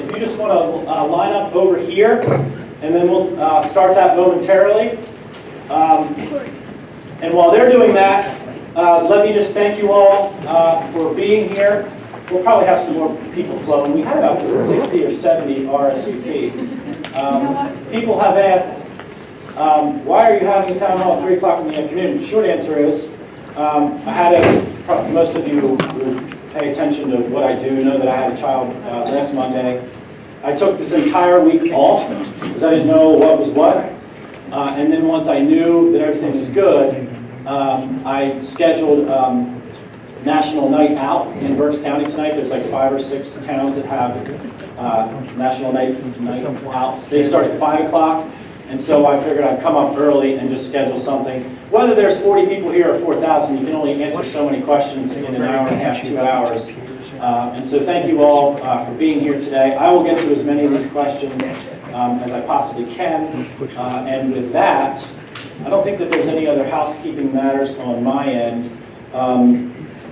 if you just want to line up over here, and then we'll start that momentarily. And while they're doing that, let me just thank you all for being here. We'll probably have some more people flowing. We had about 60 or 70 RSVP. People have asked, why are you having a town hall at 3 o'clock in the afternoon? The short answer is, most of you who pay attention to what I do know that I had a child last Monday. I took this entire week off because I didn't know what was what. And then once I knew that everything was good, I scheduled National Night Out in Berks County tonight. There's like 5 or 6 towns that have National Night Out. They start at 5 o'clock, and so I figured I'd come up early and just schedule something. Whether there's 40 people here or 4,000, you can only answer so many questions in an hour and a half, 2 hours. And so thank you all for being here today. I will get to as many of these questions as I possibly can. And with that, I don't think that there's any other housekeeping matters on my end.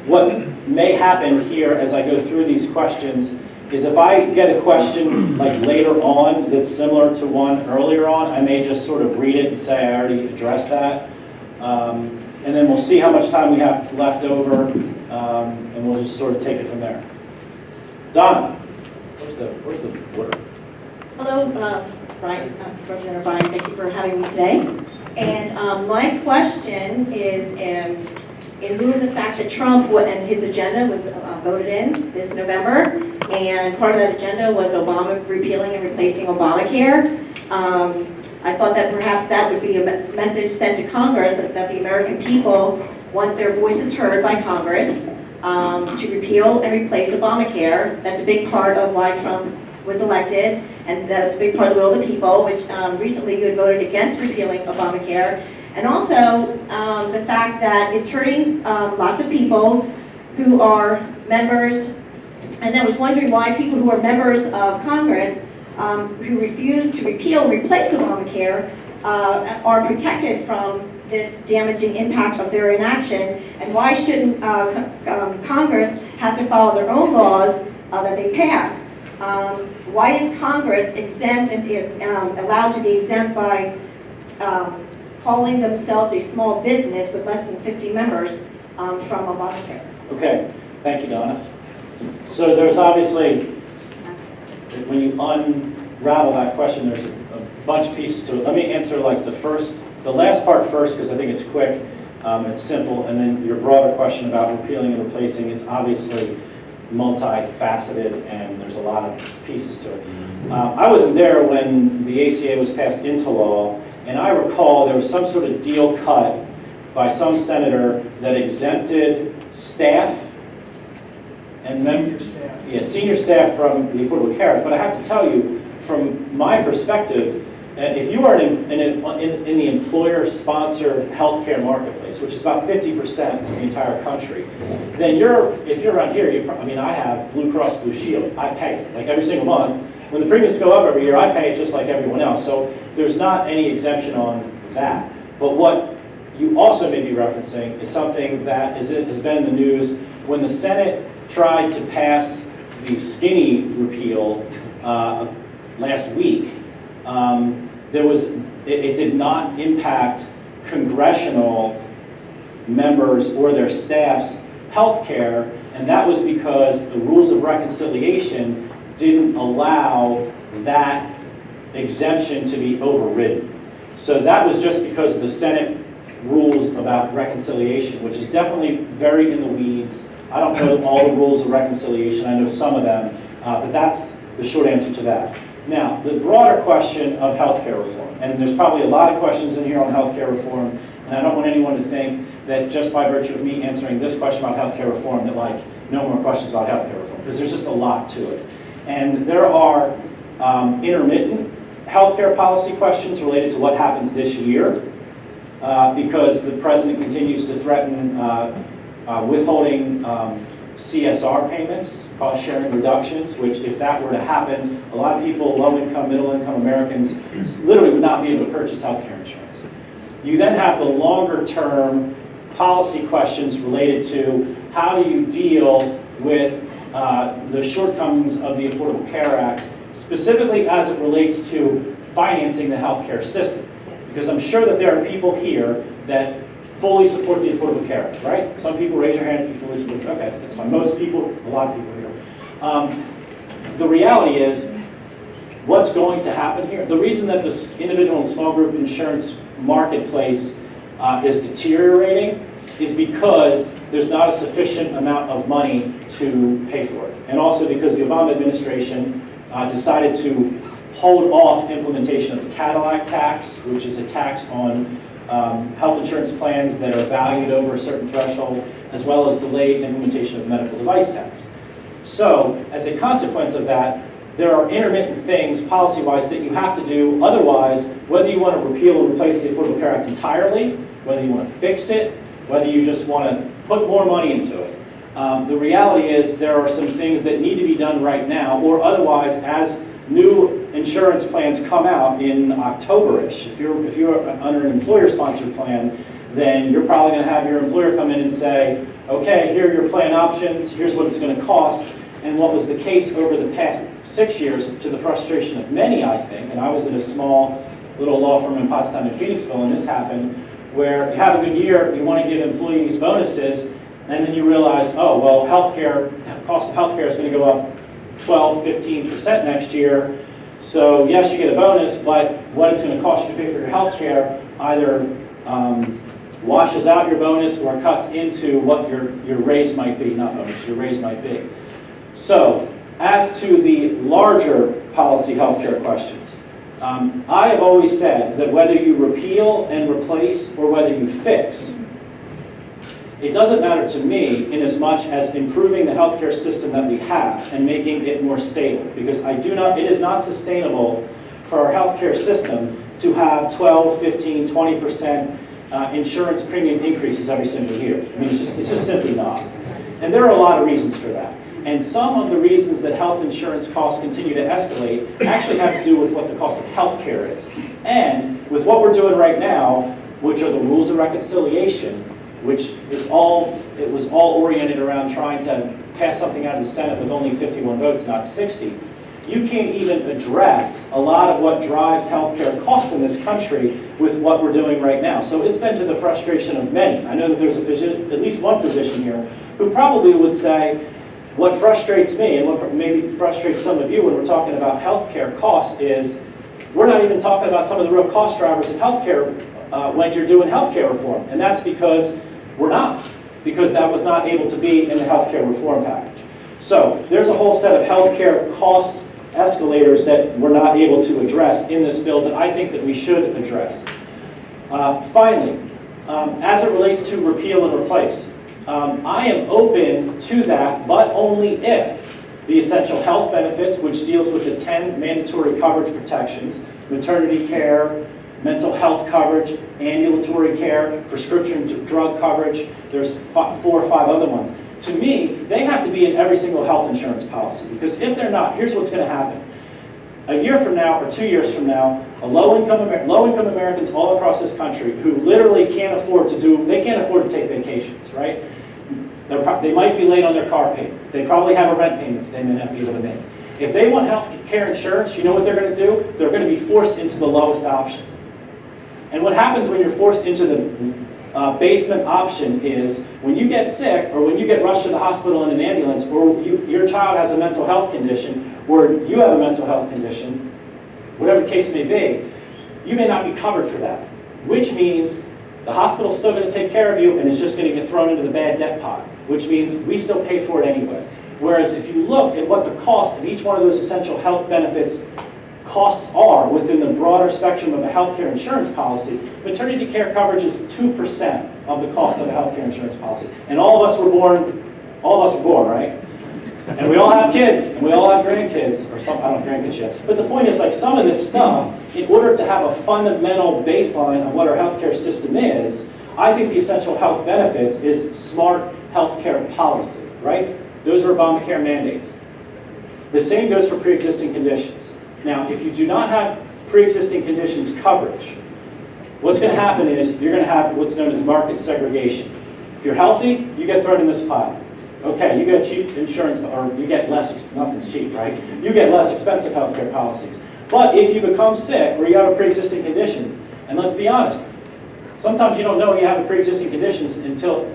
What may happen here as I go through these questions is if I get a question like later on that's similar to one earlier on, I may just sort of read it and say I already addressed that. And then we'll see how much time we have left over, and we'll just sort of take it from there. Donna, where's the order? Hello, Brian, Representative Brian, thank you for having me today. And my question is, in lieu of the fact that Trump and his agenda was voted in this November, and part of that agenda was Obama repealing and replacing Obamacare, I thought that perhaps that would be a message sent to Congress that the American people want their voices heard by Congress to repeal and replace Obamacare. That's a big part of why Trump was elected, and that's a big part of the will of the people, which recently you had voted against repealing Obamacare. And also the fact that it's hurting lots of people who are members, and I was wondering why people who are members of Congress who refuse to repeal and replace Obamacare are protected from this damaging impact of their inaction, and why shouldn't Congress have to follow their own laws that they pass? Why is Congress exempt and allowed to be exempt by calling themselves a small business with less than 50 members from Obamacare? Okay, thank you, Donna. So there's obviously, when you unravel that question, there's a bunch of pieces to it. Let me answer like the last part first, because I think it's quick, it's simple, and then your broader question about repealing and replacing is obviously multifaceted, and there's a lot of pieces to it. I wasn't there when the ACA was passed into law, and I recall there was some sort of deal cut by some senator that exempted staff and senior staff from the Affordable Care Act. But I have to tell you, from my perspective, if you are in the employer-sponsored healthcare marketplace, which is about 50% of the entire country, then if you're around here, I have Blue Cross Blue Shield. I pay it like every single month. When the premiums go up every year, I pay it just like everyone else. So there's not any exemption on that. But what you also may be referencing is something that has been in the news. When the Senate tried to pass the skinny repeal last week, it did not impact congressional members or their staff's health care, and that was because the rules of reconciliation didn't allow that exemption to be overridden. So that was just because of the Senate rules about reconciliation, which is definitely very in the weeds. I don't know all the rules of reconciliation. I know some of them, but that's the short answer to that. Now, the broader question of healthcare reform, and there's probably a lot of questions in here on healthcare reform, and I don't want anyone to think that just by virtue of me answering this question about healthcare reform that no more questions about healthcare reform, because there's just a lot to it. And there are intermittent healthcare policy questions related to what happens this year, because the president continues to threaten withholding CSR payments, cost sharing reductions, which if that were to happen, a lot of people, low-income, middle-income Americans, literally would not be able to purchase health care insurance. You then have the longer-term policy questions related to how do you deal with the shortcomings of the Affordable Care Act specifically as it relates to financing the healthcare system. Because I'm sure that there are people here that fully support the Affordable Care Act, right? Some people raise your hand if you fully support. Okay, that's fine. Most people, a lot of people here. The reality is, what's going to happen here? The reason that this individual and small group insurance marketplace is deteriorating is because there's not a sufficient amount of money to pay for it. And also because the Obama administration decided to hold off implementation of the Cadillac tax, which is a tax on health insurance plans that are valued over a certain threshold, as well as delayed implementation of medical device tax. So, as a consequence of that, there are intermittent things, policy-wise, that you have to do. Otherwise, whether you want to repeal and replace the Affordable Care Act entirely, whether you want to fix it, whether you just want to put more money into it. The reality is there are some things that need to be done right now, or otherwise, as new insurance plans come out in October-ish, if you're under an employer-sponsored plan, then you're probably going to have your employer come in and say, okay, here are your plan options, here's what it's going to cost. And what was the case over the past 6 years, to the frustration of many, I think, and I was at a small little law firm in Pottstown and Phoenixville, and this happened, where you have a good year, you want to give employees bonuses, and then you realize, oh, well, healthcare, cost of healthcare is going to go up 12, 15% next year. So yes, you get a bonus, but what it's going to cost you to pay for your healthcare either washes out your bonus or cuts into what your raise might be, not bonus, your raise might be. So, as to the larger policy healthcare questions, I have always said that whether you repeal and replace or whether you fix, it doesn't matter to me in as much as improving the healthcare system that we have and making it more stable. Because it is not sustainable for our healthcare system to have 12, 15, 20% insurance premium increases every single year. I mean, it's just simply not. And there are a lot of reasons for that. And some of the reasons that health insurance costs continue to escalate actually have to do with what the cost of health care is. And with what we're doing right now, which are the rules of reconciliation, which it was all oriented around trying to pass something out of the Senate with only 51 votes, not 60, you can't even address a lot of what drives healthcare costs in this country with what we're doing right now. So it's been to the frustration of many. I know that there's at least one physician here who probably would say, what frustrates me, and what maybe frustrates some of you when we're talking about healthcare costs, is we're not even talking about some of the real cost drivers of healthcare when you're doing healthcare reform. And that's because we're not, because that was not able to be in the healthcare reform package. So there's a whole set of healthcare cost escalators that we're not able to address in this bill that I think that we should address. Finally, as it relates to repeal and replace, I am open to that, but only if the essential health benefits, which deals with the 10 mandatory coverage protections, maternity care, mental health coverage, ambulatory care, prescription drug coverage, there's 4 or 5 other ones. To me, they have to be in every single health insurance policy, because if they're not, here's what's going to happen. A year from now or 2 years from now, low-income Americans all across this country who literally can't afford to take vacations, right? They might be late on their car payment. They probably have a rent payment they may not be able to make. If they want health care insurance, you know what they're going to do? They're going to be forced into the lowest option. And what happens when you're forced into the basement option is when you get sick or when you get rushed to the hospital in an ambulance, or your child has a mental health condition, or you have a mental health condition, whatever the case may be, you may not be covered for that, which means the hospital's still going to take care of you and it's just going to get thrown into the bad debt pot, which means we still pay for it anyway. Whereas if you look at what the cost of each one of those essential health benefits costs are within the broader spectrum of a healthcare insurance policy, maternity care coverage is 2% of the cost of a healthcare insurance policy. And all of us were born, right? And we all have kids, and we all have grandkids, or some, I don't have grandkids yet. But the point is, like, some of this stuff, in order to have a fundamental baseline of what our healthcare system is, I think the essential health benefits is smart healthcare policy, right? Those are Obamacare mandates. The same goes for pre-existing conditions. Now, if you do not have pre-existing conditions coverage, what's going to happen is you're going to have what's known as market segregation. If you're healthy, you get thrown in this pile. Okay, you get cheap insurance, or you get less, nothing's cheap, right? You get less expensive healthcare policies. But if you become sick or you have a pre-existing condition, and let's be honest, sometimes you don't know you have a pre-existing condition until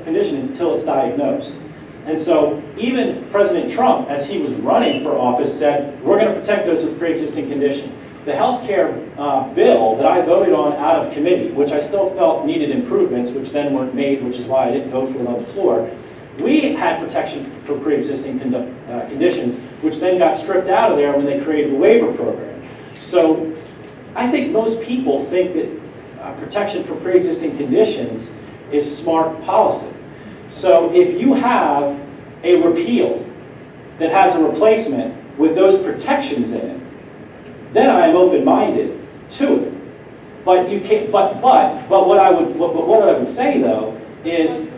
it's diagnosed. And so even President Trump, as he was running for office, said, we're going to protect those with pre-existing condition. The healthcare bill that I voted on out of committee, which I still felt needed improvements, which then weren't made, which is why I didn't vote for it on the floor, we had protection for pre-existing conditions, which then got stripped out of there when they created the waiver program. So I think most people think that protection for pre-existing conditions is smart policy. So if you have a repeal that has a replacement with those protections in it, then I am open-minded to it. But you can't. But what I would say though is,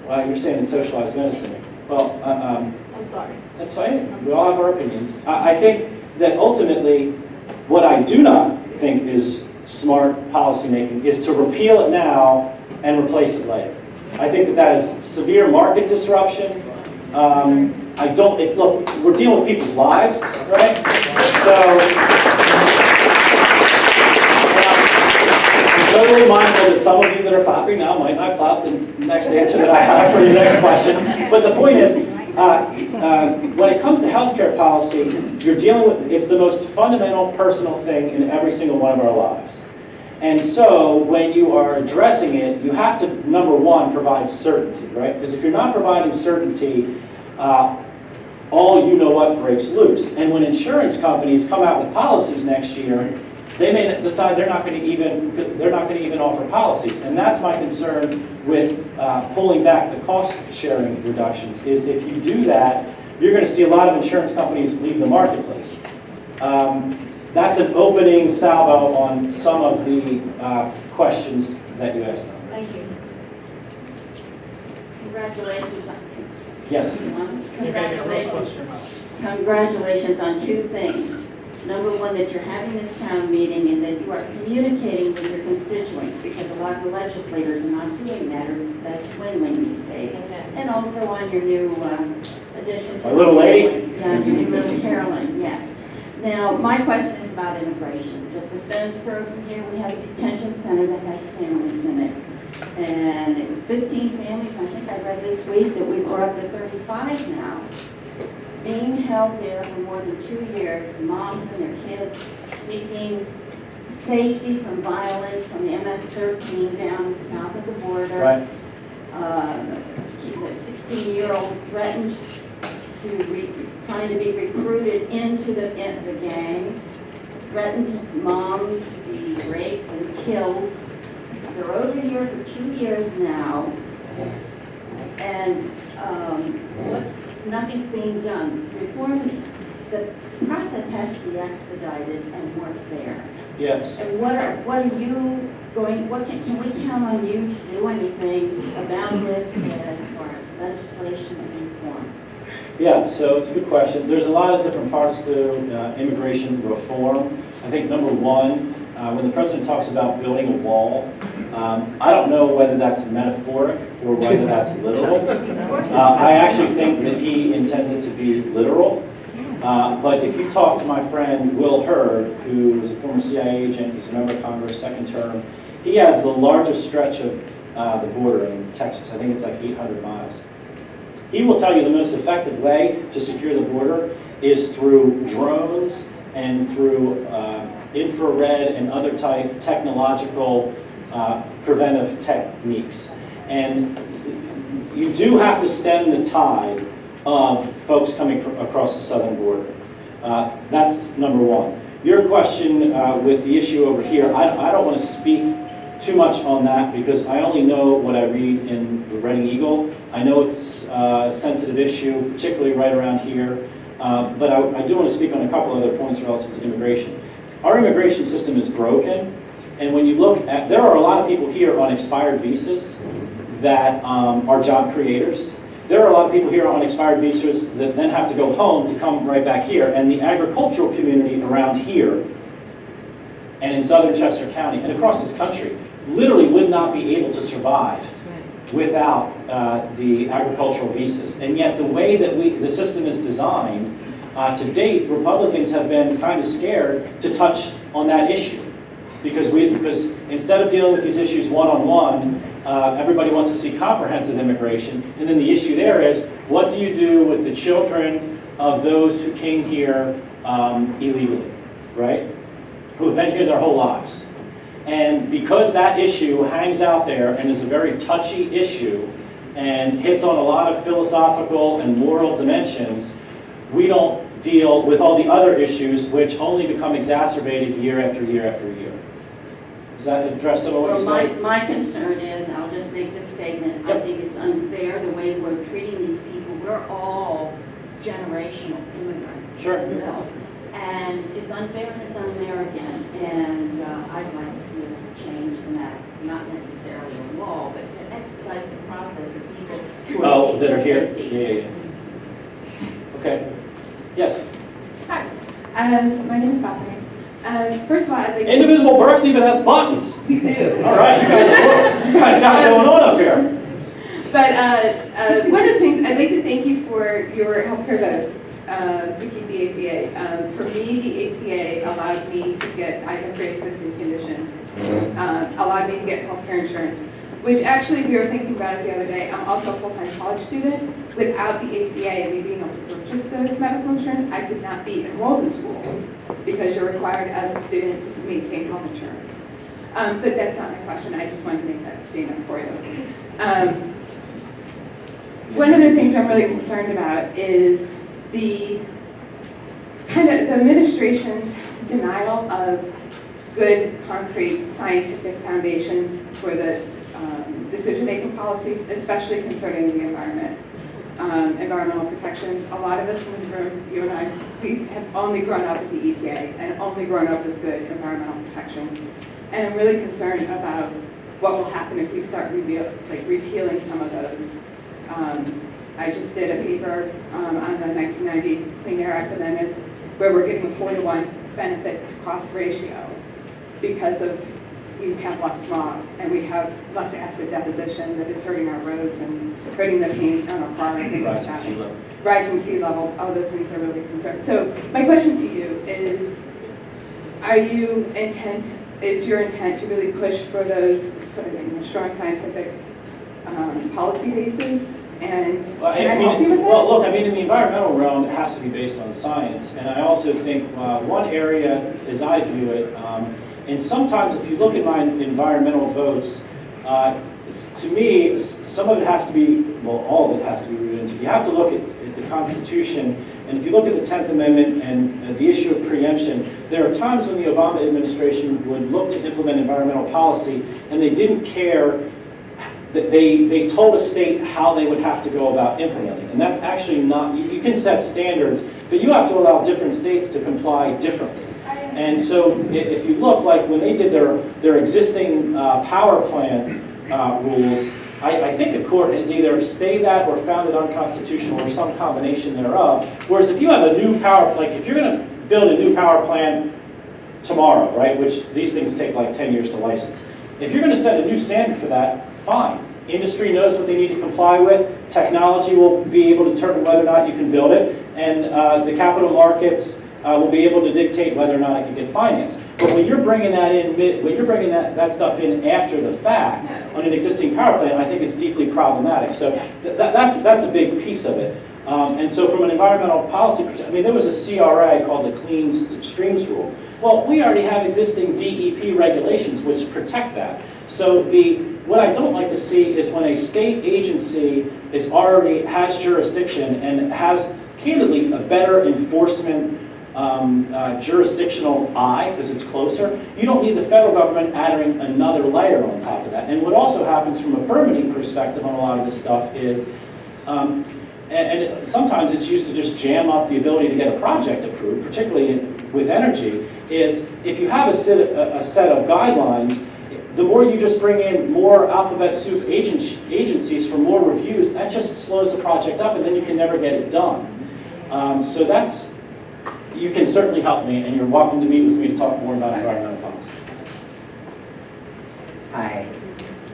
well, you're saying in socialized medicine. Well, I'm sorry. that's fine. We all have our opinions. I think that ultimately, what I do not think is smart policymaking is to repeal it now and replace it later. I think that is severe market disruption. Look, we're dealing with people's lives, right? So, I'm totally mindful that some of you that are clapping now might not clap the next answer that I have for your next question. But the point is, when it comes to healthcare policy, you're dealing with, it's the most fundamental personal thing in every single one of our lives. And so when you are addressing it, you have to, number one, provide certainty, right? Because if you're not providing certainty, all you know what breaks loose. And when insurance companies come out with policies next year, they may decide they're not going to even offer policies. And that's my concern with pulling back the cost sharing reductions, is if you do that, you're going to see a lot of insurance companies leave the marketplace. That's an opening salvo on some of the questions that you asked. Thank you. Congratulations. Yes. Congratulations on two things. Number one, that you're having this town meeting and that you are communicating with your constituents, because a lot of the legislators are not doing that, or that's dwindling these days. And also on your new addition to My little lady? Yeah, your new little Carolyn, yes. Now, my question is about immigration. Just a stone's throw from here, we have a detention center that has families in it. And it was 15 families, I think I read this week, that we're up to 35 now, being held there for more than 2 years, moms and their kids seeking safety from violence from the MS-13 down south of the border. Right. A 16-year-old threatened trying to be recruited into the gangs, threatened mom to be raped and killed. They're over here for 2 years now, and nothing's being done. Reform, the process has to be expedited and more fair. Yes. And what are you going? Can we count on you to do anything about this as far as legislation and reform? Yeah, so it's a good question. There's a lot of different parts to immigration reform. I think number one, when the president talks about building a wall, I don't know whether that's metaphoric or whether that's literal. I actually think that he intends it to be literal. But if you talk to my friend Will Hurd, who is a former CIA agent, he's a member of Congress, second term, he has the largest stretch of the border in Texas. I think it's like 800 miles. He will tell you the most effective way to secure the border is through drones and through infrared and other type technological preventive techniques. And you do have to stem the tide of folks coming across the southern border. That's number one. Your question with the issue over here, I don't want to speak too much on that because I only know what I read in the Reading Eagle. I know it's a sensitive issue, particularly right around here, but I do want to speak on a couple other points relative to immigration. Our immigration system is broken, and when you look at, there are a lot of people here on expired visas that are job creators. There are a lot of people here on expired visas that then have to go home to come right back here, and the agricultural community around here and in southern Chester County and across this country literally would not be able to survive without the agricultural visas. And yet the way that the system is designed, to date, Republicans have been kind of scared to touch on that issue. Because instead of dealing with these issues one-on-one, everybody wants to see comprehensive immigration. And then the issue there is, what do you do with the children of those who came here illegally, right? Who have been here their whole lives. And because that issue hangs out there and is a very touchy issue and hits on a lot of philosophical and moral dimensions, we don't deal with all the other issues which only become exacerbated year after year after year. Does that address some of what you said? My concern is, I'll just make this statement, I think it's unfair the way we're treating these people. We're all generational immigrants. Sure. You know? And it's unfair and it's un-American. And I'd like to see a change in that, not necessarily a law, but to expedite the process of people who That are here? safety. Yeah. Okay. Yes. Hi, my name is Bethany. First of all, I'd like to... Indivisible Berks even has buttons. We do. All right, you guys got it going on up here. But one of the things, I'd like to thank you for your healthcare vote to keep the ACA. For me, the ACA allowed me to get, I have pre-existing conditions, allowed me to get healthcare insurance, which actually we were thinking about it the other day. I'm also a full-time college student. Without the ACA and me being able to purchase the medical insurance, I could not be enrolled in school because you're required as a student to maintain health insurance. But that's not my question. I just wanted to make that statement for you. One of the things I'm really concerned about is the administration's denial of good, concrete, scientific foundations for the decision-making policies, especially concerning the environment, environmental protections. A lot of us in this room, you and I, we have only grown up with the EPA and only grown up with good environmental protections. And I'm really concerned about what will happen if we start repealing some of those. I just did a paper on the 1990 Clean Air Act amendments where we're giving a 4-to-1 benefit to cost ratio because of we have less smog and we have less acid deposition that is hurting our roads and hurting the paint on our cars and things like that. Rising sea levels, all those things are really concerning. So my question to you is, is your intent to really push for those strong scientific policy bases? And can I help you with that? Well, look, I mean, in the environmental realm, it has to be based on science. And I also think one area, as I view it, and sometimes if you look at my environmental votes, to me, some of it has to be, well, all of it has to be rooted into. You have to look at the Constitution, and if you look at the 10th Amendment and the issue of preemption, there are times when the Obama administration would look to implement environmental policy, and they didn't care. They told a state how they would have to go about implementing. And that's actually not, you can set standards, but you have to allow different states to comply differently. And so if you look, like when they did their existing power plant rules, I think the court has either stayed that or found it unconstitutional or some combination thereof. Whereas if you have a new power plant, if you're going to build a new power plant tomorrow, right, which these things take like 10 years to license, if you're going to set a new standard for that, fine. Industry knows what they need to comply with. Technology will be able to determine whether or not you can build it. And the capital markets will be able to dictate whether or not it can get financed. But when you're bringing that in, when you're bringing that stuff in after the fact on an existing power plant, I think it's deeply problematic. So that's a big piece of it. And so from an environmental policy perspective, I mean, there was a CRA called the Clean Streams Rule. Well, we already have existing DEP regulations which protect that. So what I don't like to see is when a state agency has jurisdiction and has candidly a better enforcement jurisdictional eye because it's closer, you don't need the federal government adding another layer on top of that. And what also happens from a permitting perspective on a lot of this stuff is, and sometimes it's used to just jam up the ability to get a project approved, particularly with energy, is if you have a set of guidelines, the more you just bring in more alphabet soup agencies for more reviews, that just slows the project up and then you can never get it done. So you can certainly help me, and you're welcome to meet with me to talk more about environmental policy. Hi.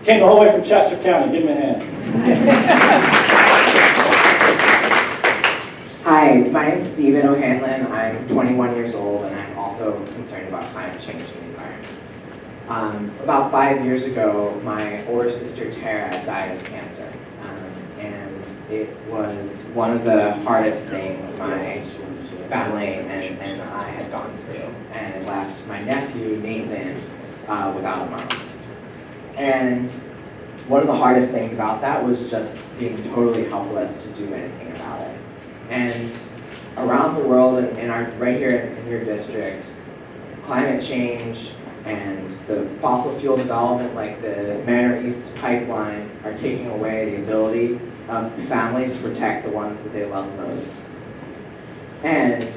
Came the whole way from Chester County, give him a hand. Hi, my name is Stephen O'Hanlon. I'm 21 years old, and I'm also concerned about climate change and the environment. About 5 years ago, my older sister Tara died of cancer, and it was one of the hardest things my family and I had gone through, and it left my nephew Nathan without a mom. And one of the hardest things about that was just being totally helpless to do anything about it. And around the world, and right here in your district, climate change and the fossil fuel development like the Mariner East pipeline are taking away the ability of families to protect the ones that they love most. And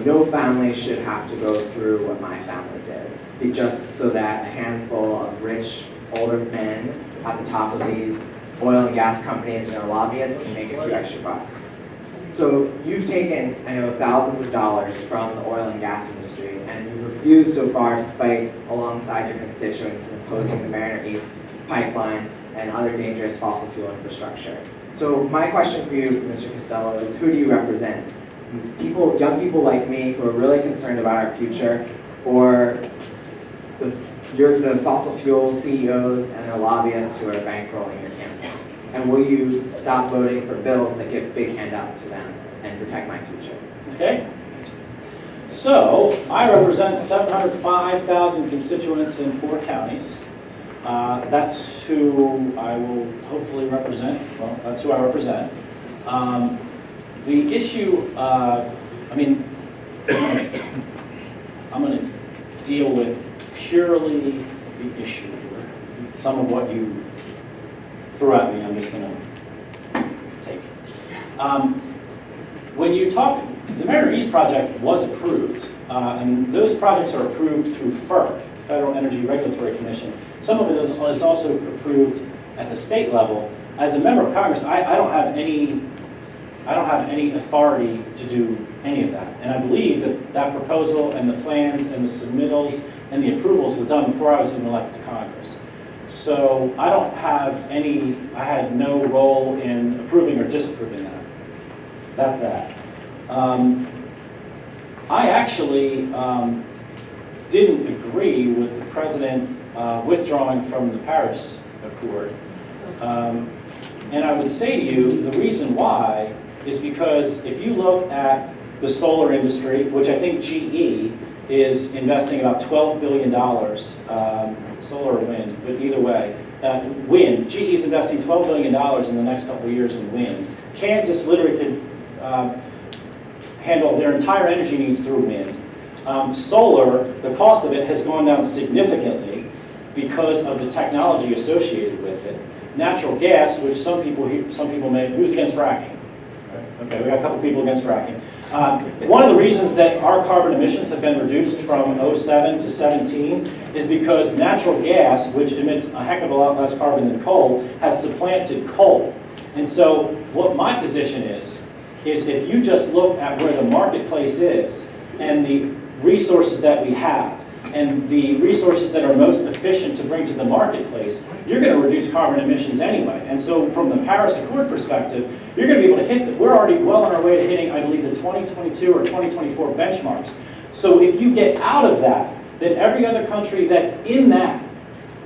no family should have to go through what my family did, just so that a handful of rich older men at the top of these oil and gas companies and their lobbyists can make a few extra bucks. So you've taken, I know, thousands of dollars from the oil and gas industry, and you've refused so far to fight alongside your constituents in opposing the Mariner East pipeline and other dangerous fossil fuel infrastructure. So my question for you, Mr. Costello, is who do you represent? Young people like me who are really concerned about our future, or the fossil fuel CEOs and their lobbyists who are bankrolling your campaign? And will you stop voting for bills that give big handouts to them and protect my future? Okay. So I represent 705,000 constituents in 4 counties. That's who I will hopefully represent. Well, that's who I represent. The issue, I'm going to deal with purely the issue here. Some of what you threw at me, I'm just going to take. When you talk, the Mariner East project was approved, and those projects are approved through FERC, Federal Energy Regulatory Commission. Some of it is also approved at the state level. As a member of Congress, I don't have any authority to do any of that. And I believe that proposal and the plans and the submittals and the approvals were done before I was even elected to Congress. So I had no role in approving or disapproving that. That's that. I actually didn't agree with the president withdrawing from the Paris Accord. And I would say to you, the reason why is because if you look at the solar industry, which I think GE is investing about $12 billion, solar or wind, but either way, wind, GE is investing $12 billion in the next couple of years in wind. Kansas literally could handle their entire energy needs through wind. Solar, the cost of it has gone down significantly because of the technology associated with it. Natural gas, which some people may, who's against fracking? Okay, we got a couple people against fracking. One of the reasons that our carbon emissions have been reduced from 07 to 17 is because natural gas, which emits a heck of a lot less carbon than coal, has supplanted coal. And so what my position is if you just look at where the marketplace is and the resources that we have, and the resources that are most efficient to bring to the marketplace, you're going to reduce carbon emissions anyway. And so from the Paris Accord perspective, you're going to be able to hit, we're already well on our way to hitting, I believe, the 2022 or 2024 benchmarks. So if you get out of that, then every other country that's in that,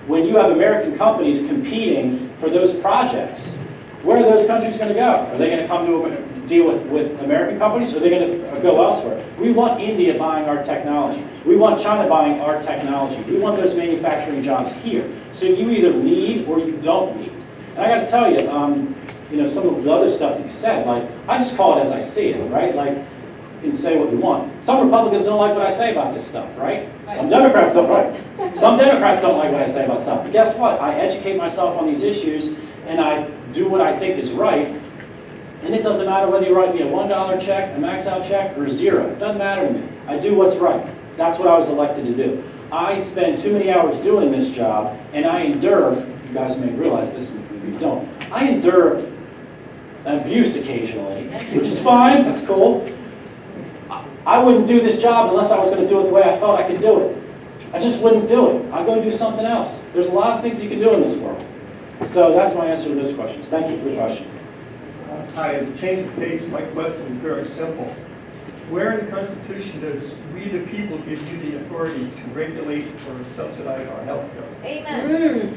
when you have American companies competing for those projects, where are those countries going to go? Are they going to come to a deal with American companies, or are they going to go elsewhere? We want India buying our technology. We want China buying our technology. We want those manufacturing jobs here. So you either lead or you don't lead. And I got to tell you, some of the other stuff that you said, like, I just call it as I see it, right? Like, you can say what you want. Some Republicans don't like what I say about this stuff, right? Some Democrats don't, right? Some Democrats don't like what I say about stuff. But guess what? I educate myself on these issues, and I do what I think is right. And it doesn't matter whether you write me a $1 check, a max out check, or zero. It doesn't matter to me. I do what's right. That's what I was elected to do. I spend too many hours doing this job, and I endure, you guys may realize this, maybe you don't, I endure abuse occasionally, which is fine, that's cool. I wouldn't do this job unless I was going to do it the way I felt I could do it. I just wouldn't do it. I'd go do something else. There's a lot of things you can do in this world. So that's my answer to those questions. Thank you for the question. Hi, as a change of pace, my question is very simple. Where in the Constitution does we the people give you the authority to regulate or subsidize our health care? Amen.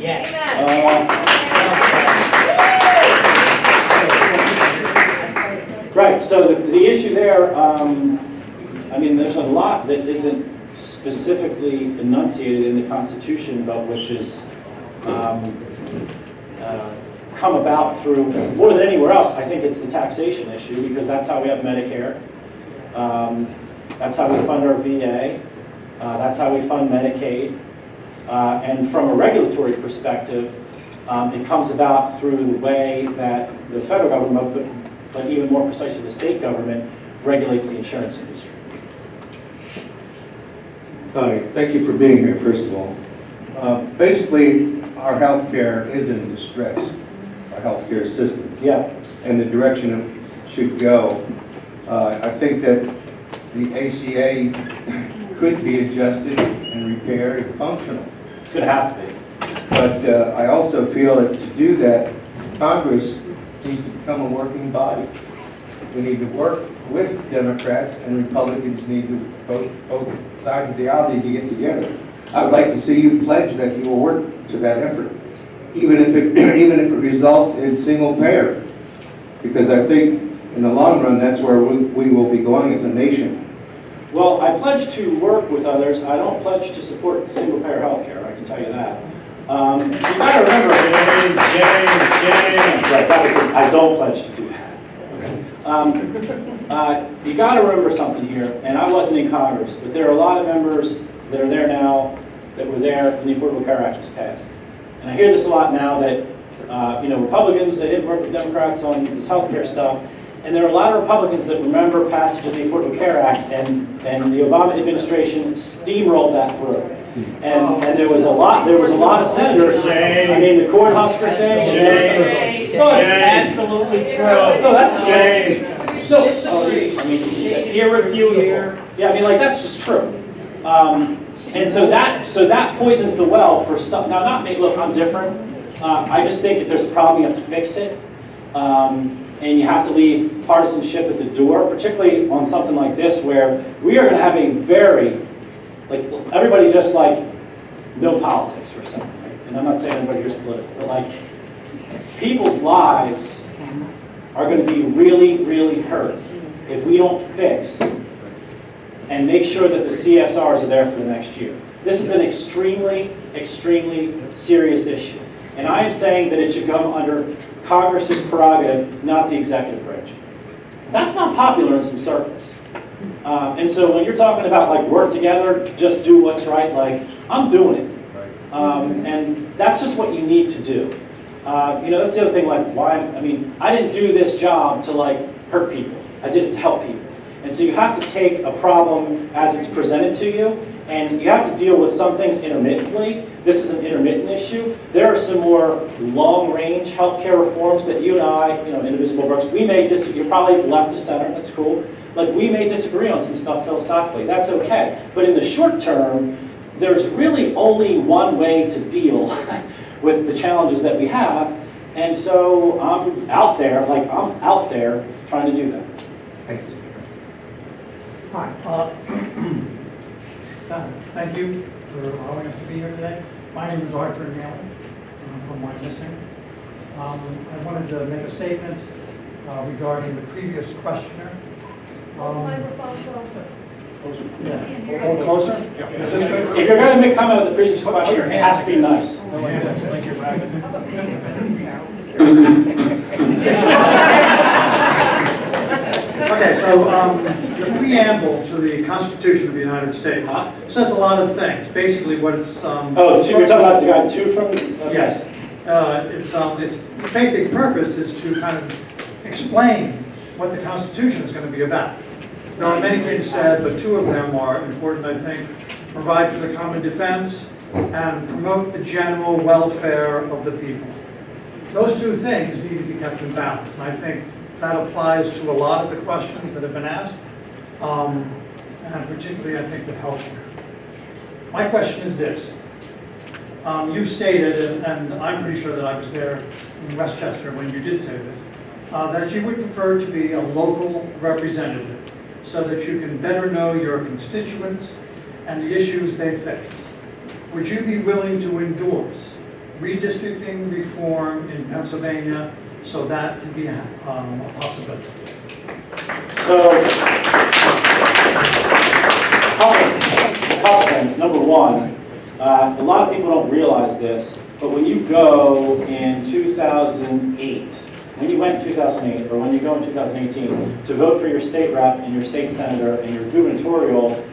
Right, so the issue there, I mean, there's a lot that isn't specifically enunciated in the Constitution, but which is come about through, more than anywhere else, I think it's the taxation issue, because that's how we have Medicare. That's how we fund our VA. That's how we fund Medicaid. And from a regulatory perspective, it comes about through the way that the federal government, but even more precisely the state government, regulates the insurance industry. Tony, thank you for being here, first of all. Basically, our health care is in distress, our health care system. Yeah. And the direction it should go. I think that the ACA could be adjusted and repaired and functional. It's going to have to be. But I also feel that to do that, Congress needs to become a working body. We need to work with Democrats, and Republicans need to, both sides of the aisle need to get together. I would like to see you pledge that you will work to that effort, even if it results in single payer, because I think in the long run that's where we will be going as a nation. Well, I pledge to work with others. I don't pledge to support single-payer health care, I can tell you that. You got to remember, right, that was it. I don't pledge to do that. You got to remember something here, and I wasn't in Congress, but there are a lot of members that are there now that were there when the Affordable Care Act was passed. And I hear this a lot now that, Republicans, they didn't work with Democrats on this health care stuff. And there are a lot of Republicans that remember passage of the Affordable Care Act, and the Obama administration steamrolled that through. And there was a lot of senators. I mean, the Cornhusker thing. No, it's absolutely true. No, that's true. No, I mean, peer review here. Yeah, I mean, like that's just true. And so that poisons the well for some. Now, not me. Look, I'm different. I just think if there's a problem, you have to fix it. And you have to leave partisanship at the door, particularly on something like this, where we are going to have a very, everybody just no politics for a second, right? And I'm not saying everybody here's political, but people's lives are going to be really, really hurt if we don't fix and make sure that the CSRs are there for the next year. This is an extremely, extremely serious issue. And I am saying that it should come under Congress's prerogative, not the executive branch. That's not popular in some circles. And so when you're talking about work together, just do what's right, I'm doing it. And that's just what you need to do. That's the other thing, I didn't do this job to hurt people. I did it to help people. And so you have to take a problem as it's presented to you, and you have to deal with some things intermittently. This is an intermittent issue. There are some more long-range healthcare reforms that you and I, indivisible Berks, we may disagree. You're probably left to center, that's cool. We may disagree on some stuff philosophically, that's okay. But in the short term, there's really only one way to deal with the challenges that we have. And so I'm out there trying to do that. Thank you. Hi. Thank you for allowing us to be here today. My name is Arthur Nailing from Wyomissing. I wanted to make a statement regarding the previous questioner. Microphone closer. Yeah. Hold closer? Yeah. Is this good? If you're going to make comment of the previous question, it has to be nice. Thank you, Okay, so the preamble to the Constitution of the United States says a lot of things. Basically, what it's so you're talking about the guy two from? Okay. Yes, its basic purpose is to kind of explain what the Constitution is going to be about. There are many things said, but two of them are important, I think. Provide for the common defense and promote the general welfare of the people. Those two things need to be kept in balance, and I think that applies to a lot of the questions that have been asked, and particularly, I think, with health care. My question is this. You stated, and I'm pretty sure that I was there in Westchester when you did say this, that you would prefer to be a local representative so that you can better know your constituents and the issues they face. Would you be willing to endorse redistricting reform in Pennsylvania so that can be a possibility? So, a couple things. Number one, a lot of people don't realize this, but when you go in 2008, when you went in 2008, or when you go in 2018 to vote for your state rep and your state senator and your gubernatorial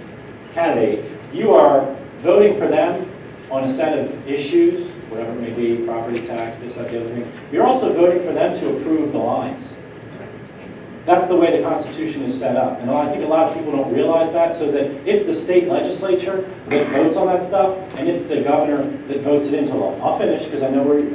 candidate, you are voting for them on a set of issues, whatever it may be, property tax, this, that, the other thing. You're also voting for them to approve the lines. That's the way the Constitution is set up. And I think a lot of people don't realize that, so that it's the state legislature that votes on that stuff, and it's the governor that votes it into law. I'll finish, because I know where, you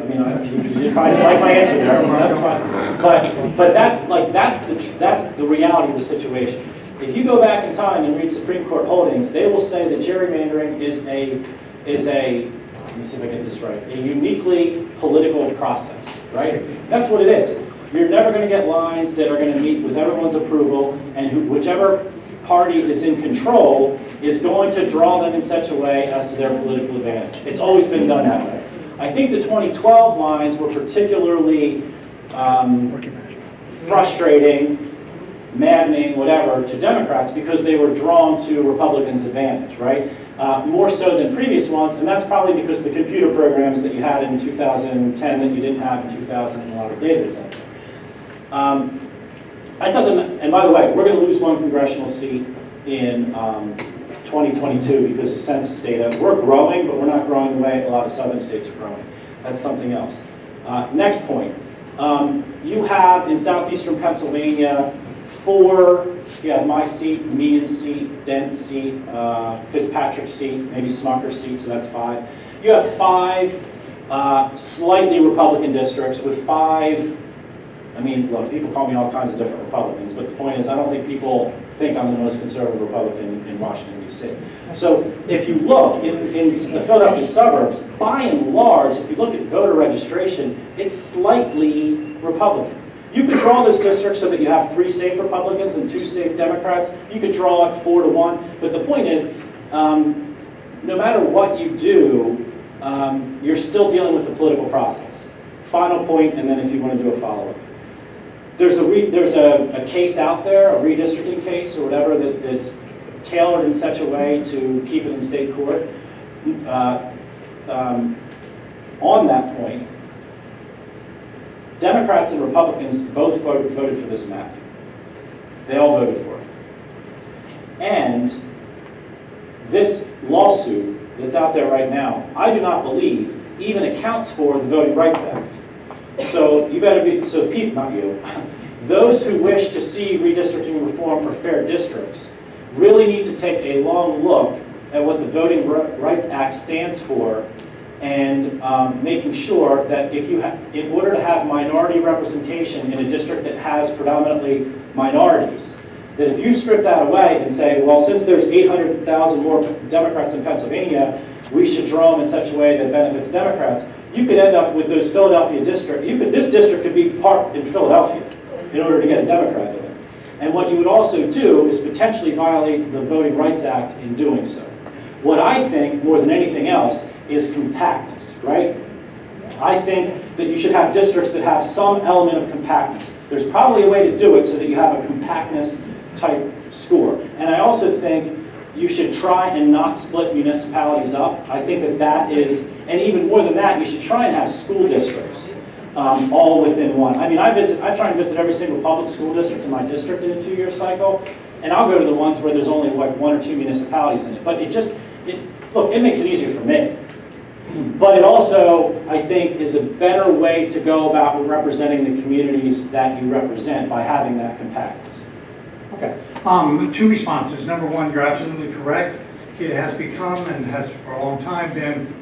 probably like my answer there, that's fine. But that's the reality of the situation. If you go back in time and read Supreme Court holdings, they will say that gerrymandering is a, let me see if I get this right, a uniquely political process, right? That's what it is. You're never going to get lines that are going to meet with everyone's approval, and whichever party is in control is going to draw them in such a way as to their political advantage. It's always been done that way. I think the 2012 lines were particularly frustrating, maddening, whatever, to Democrats because they were drawn to Republicans' advantage, right? More so than previous ones, and that's probably because of the computer programs that you had in 2010 that you didn't have in 2000 and a lot of David's had. That doesn't, and by the way, we're going to lose one congressional seat in 2022 because of census data. We're growing, but we're not growing the way a lot of southern states are growing. That's something else. Next point. You have in southeastern Pennsylvania 4, you have my seat, Meehan's seat, Dent's seat, Fitzpatrick's seat, maybe Smucker's seat, so that's 5. You have 5 slightly Republican districts with 5, I mean, look, people call me all kinds of different Republicans, but the point is I don't think people think I'm the most conservative Republican in Washington, D.C. So if you look in the Philadelphia suburbs, by and large, if you look at voter registration, it's slightly Republican. You could draw those districts so that you have 3 safe Republicans and 2 safe Democrats. You could draw it 4-1. But the point is, no matter what you do, you're still dealing with the political process. Final point, and then if you want to do a follow-up. There's a case out there, a redistricting case or whatever, that's tailored in such a way to keep it in state court. On that point, Democrats and Republicans both voted for this map. They all voted for it. And this lawsuit that's out there right now, I do not believe even accounts for the Voting Rights Act. So you better be, so people, not you, those who wish to see redistricting reform for fair districts really need to take a long look at what the Voting Rights Act stands for, and making sure that if you in order to have minority representation in a district that has predominantly minorities, that if you strip that away and say, well, since there's 800,000 more Democrats in Pennsylvania, we should draw them in such a way that benefits Democrats, you could end up with those Philadelphia districts. This district could be part in Philadelphia in order to get a Democrat in it. And what you would also do is potentially violate the Voting Rights Act in doing so. What I think, more than anything else, is compactness, right? I think that you should have districts that have some element of compactness. There's probably a way to do it so that you have a compactness type score. And I also think you should try and not split municipalities up. I think that that is, and even more than that, you should try and have school districts all within one. I mean, I try and visit every single public school district in my district in a 2-year cycle, and I'll go to the ones where there's only like 1 or 2 municipalities in it. But look, it makes it easier for me. But it also, I think, is a better way to go about representing the communities that you represent by having that compactness. Okay. 2 responses. Number one, you're absolutely correct. It has become and has for a long time been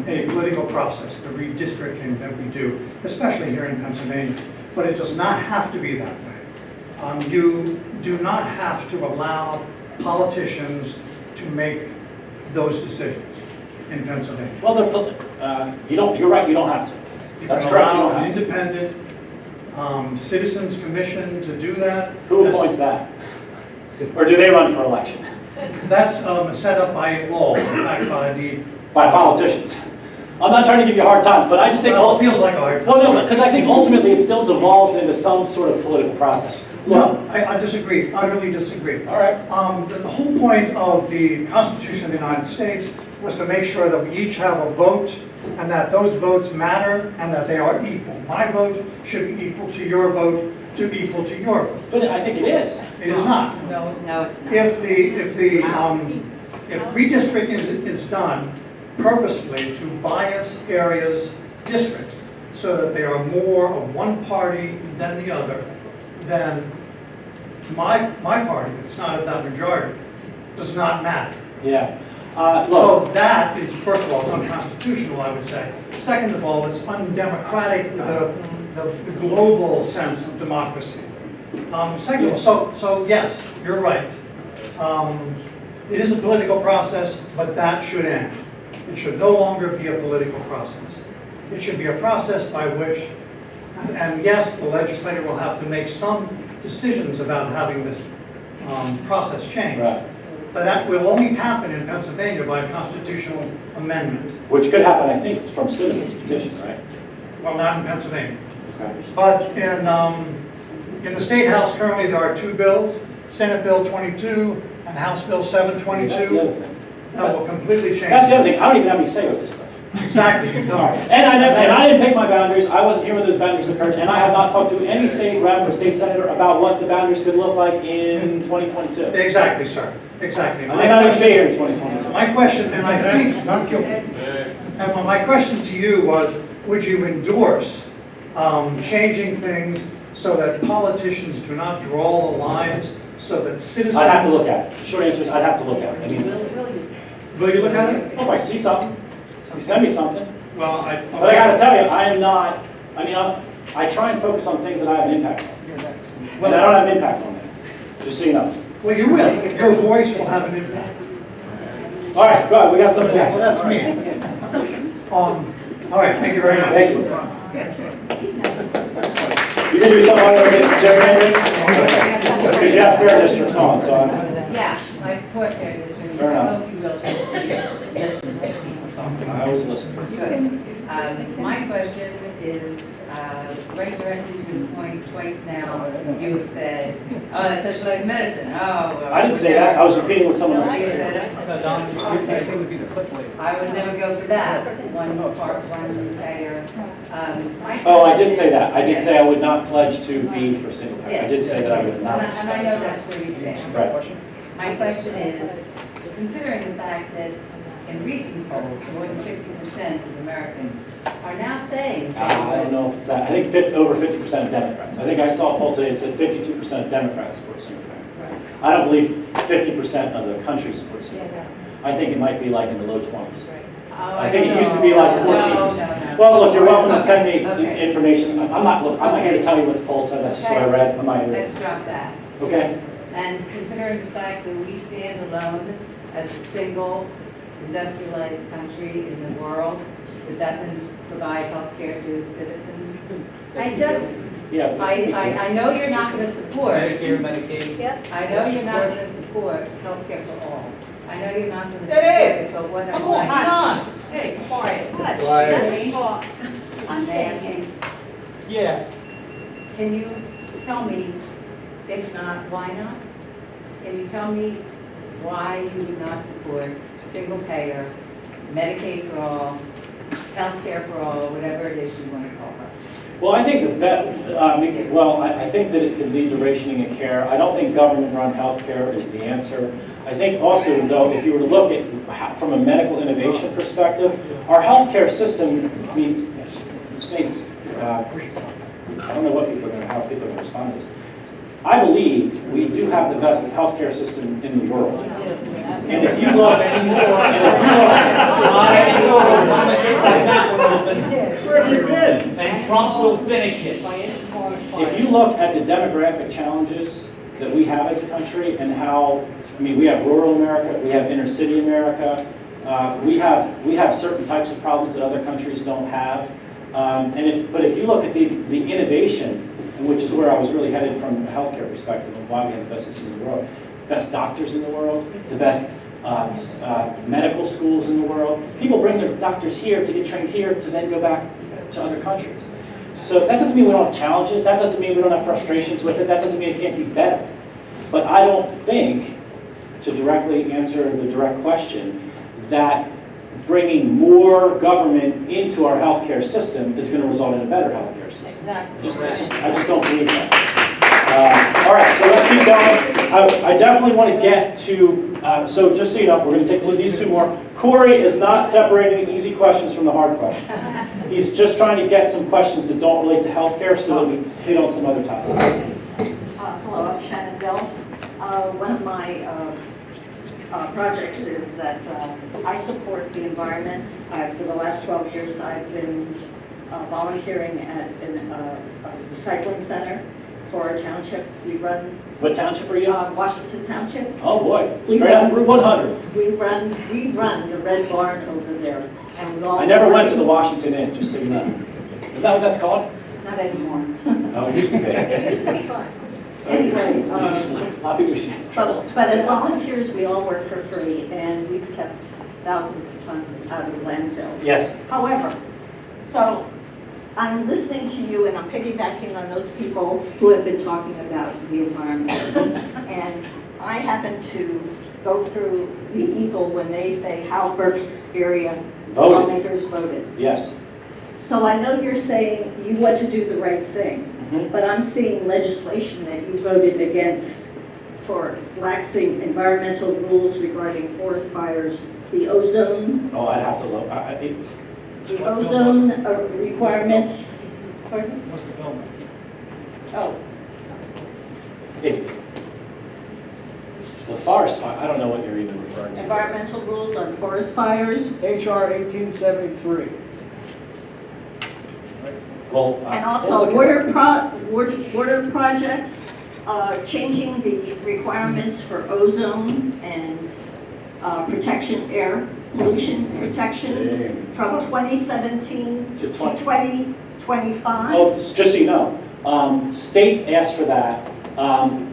a political process, the redistricting that we do, especially here in Pennsylvania. But it does not have to be that way. You do not have to allow politicians to make those decisions. in Pennsylvania. Well, you don't, you're right, you don't have to. You That's can correct, you allow don't an have to. independent Citizens Commission to do that. Who appoints that? Or do they run for election? That's set up by law, in fact, By politicians. I'm not trying to give you a hard time, but I just think, well, it feels like a hard time. well, no, because I think ultimately it still devolves into some sort of political process. Look, No, I disagree, utterly disagree. all right, The whole point of the Constitution of the United States was to make sure that we each have a vote and that those votes matter and that they are equal. My vote should be equal to your vote, to be equal to your vote. but I think it is. It is not. No, it's not. If redistricting is done purposefully to bias areas, districts, so that they are more of one party than the other, then my party, it's not of that majority, does not matter. Yeah. Look, So that is, first of all, it's unconstitutional, I would say. Second of all, it's undemocratic, the global sense of democracy. Second of all, so yes, you're right. It is a political process, but that should end. It should no longer be a political process. It should be a process by which, and yes, the legislator will have to make some decisions about having this process changed. right. But that will only happen in Pennsylvania by a constitutional amendment. Which could happen, I think, from citizens petitions, right? Well, not in Pennsylvania. Okay. But in the State House currently, there are two bills, Senate Bill 22 and House Bill That's the 722, other thing. that will completely change. That's the other thing. I don't even have any say with this stuff. Exactly, you All right. don't. And I didn't pick my boundaries. I wasn't here when those boundaries occurred, and I have not talked to any state rep or state senator about what the boundaries could look like in 2022. Exactly, sir, exactly. I may not even be here in 2022. My question, and I think, and my question to you was, would you endorse changing things so that politicians do not draw the lines, so that citizens... I'd have to look at it. The short answer is I'd have to look at it. I mean, Will you look at it? if I see something, you send me something. Well, But I gotta tell you, I am not, I try and focus on things that I have an impact on. And I don't have an impact on them, just so you know. Well, you will. Your voice will have an impact. All right, go ahead, we got something Well, next. that's me. All right, thank you very much. Thank you. You can do something on your gerrymandering? Because you have fair districts on, so I'm... Yeah, I support their district. Fair enough. I hope you will just listen to people talk. I always listen. Good. My question is, right directly to the point, twice now, you have said, oh, that's socialized medicine, oh. I didn't say that, I was repeating what someone else I said. said it. I would never go for that, one payer. Oh, I did say that. I did say I would not pledge to be for single payer. I Yes. did say that I would not. And I know that's where you stand. Right. My question is, considering the fact that in recent polls, more than 50% of Americans are now saying. I don't know if it's that. I think over 50% of Democrats. I think I saw a poll today that said 52% of Democrats support single payer. I don't believe 50% of the country supports single payer. I think it might be like in the low 20s. I think it used to be like 14%. Well, look, you're welcome to send me information. I'm not here to tell you what the poll said. That's just what I read. I'm not here. Let's drop that. Okay? And considering the fact that we stand alone as a single industrialized country in the world that doesn't provide health care to its citizens, I know you're not going to support. Medicare, Medicaid. I know you're not going to support health care for all. I know you're not going to It support is. it, so what Come I'm on, like. hush. Hey, quiet. I'm saying, Yeah. can you tell me, if not, why not? Can you tell me why you would not support single payer, Medicaid for all, health care for all, whatever it is you want to call it? Well, I think I think that it could lead to rationing of care. I don't think government-run health care is the answer. I think also, though, if you were to look at from a medical innovation perspective, our healthcare system, I mean, I don't know how people are going to respond to this. I believe we do have the best healthcare system in the world. And if you look, And Trump will finish it. if you look at the demographic challenges that we have as a country and how, I mean, we have rural America, we have inner city America, we have certain types of problems that other countries don't have. But if you look at the innovation, which is where I was really headed from a healthcare perspective of why we have the best system in the world, best doctors in the world, the best medical schools in the world. People bring their doctors here to get trained here to then go back to other countries. So that doesn't mean we don't have challenges. That doesn't mean we don't have frustrations with it. That doesn't mean it can't be better. But I don't think, to directly answer the direct question, that bringing more government into our healthcare system is going to result in a better healthcare system. Exactly. I just don't believe that. All right, so let's keep going. I definitely want to get to, so just so you know, we're going to take these two more. Corey is not separating easy questions from the hard questions. He's just trying to get some questions that don't relate to healthcare so that we hit on some other topics. Hello, I'm Shannon Bell. One of my projects is that I support the environment. For the last 12 years, I've been volunteering at a recycling center for a township. We run What township are you? Washington Township. Oh boy, straight out Route 100. We run the Red Barn over there, and we all. I never went to the Washington Inn, just so you know. Is that what that's called? Not anymore. Oh, it used to be. It used to be fun. Anyway, A lot of people see trouble. but as volunteers, we all work for free, and we've kept thousands of tons out of the landfill. Yes. However, so I'm listening to you, and I'm piggybacking on those people who have been talking about the environment. And I happen to go through the Eagle when they say how Berks area Voted. lawmakers voted. Yes. So I know you're saying you want to do the right thing. Mhm. But I'm seeing legislation that you voted against for relaxing environmental rules regarding forest fires, the ozone, Oh, I'd have to look. the ozone requirements. Pardon? What's the bill? Oh, If the forest fire, I don't know what you're even referring to. environmental rules on forest fires, HR 1873. Well, and we'll also look at water projects, changing the requirements for ozone and protection, air pollution protections from 2017 To to 20. 2025. Oh, just so you know, states asked for that.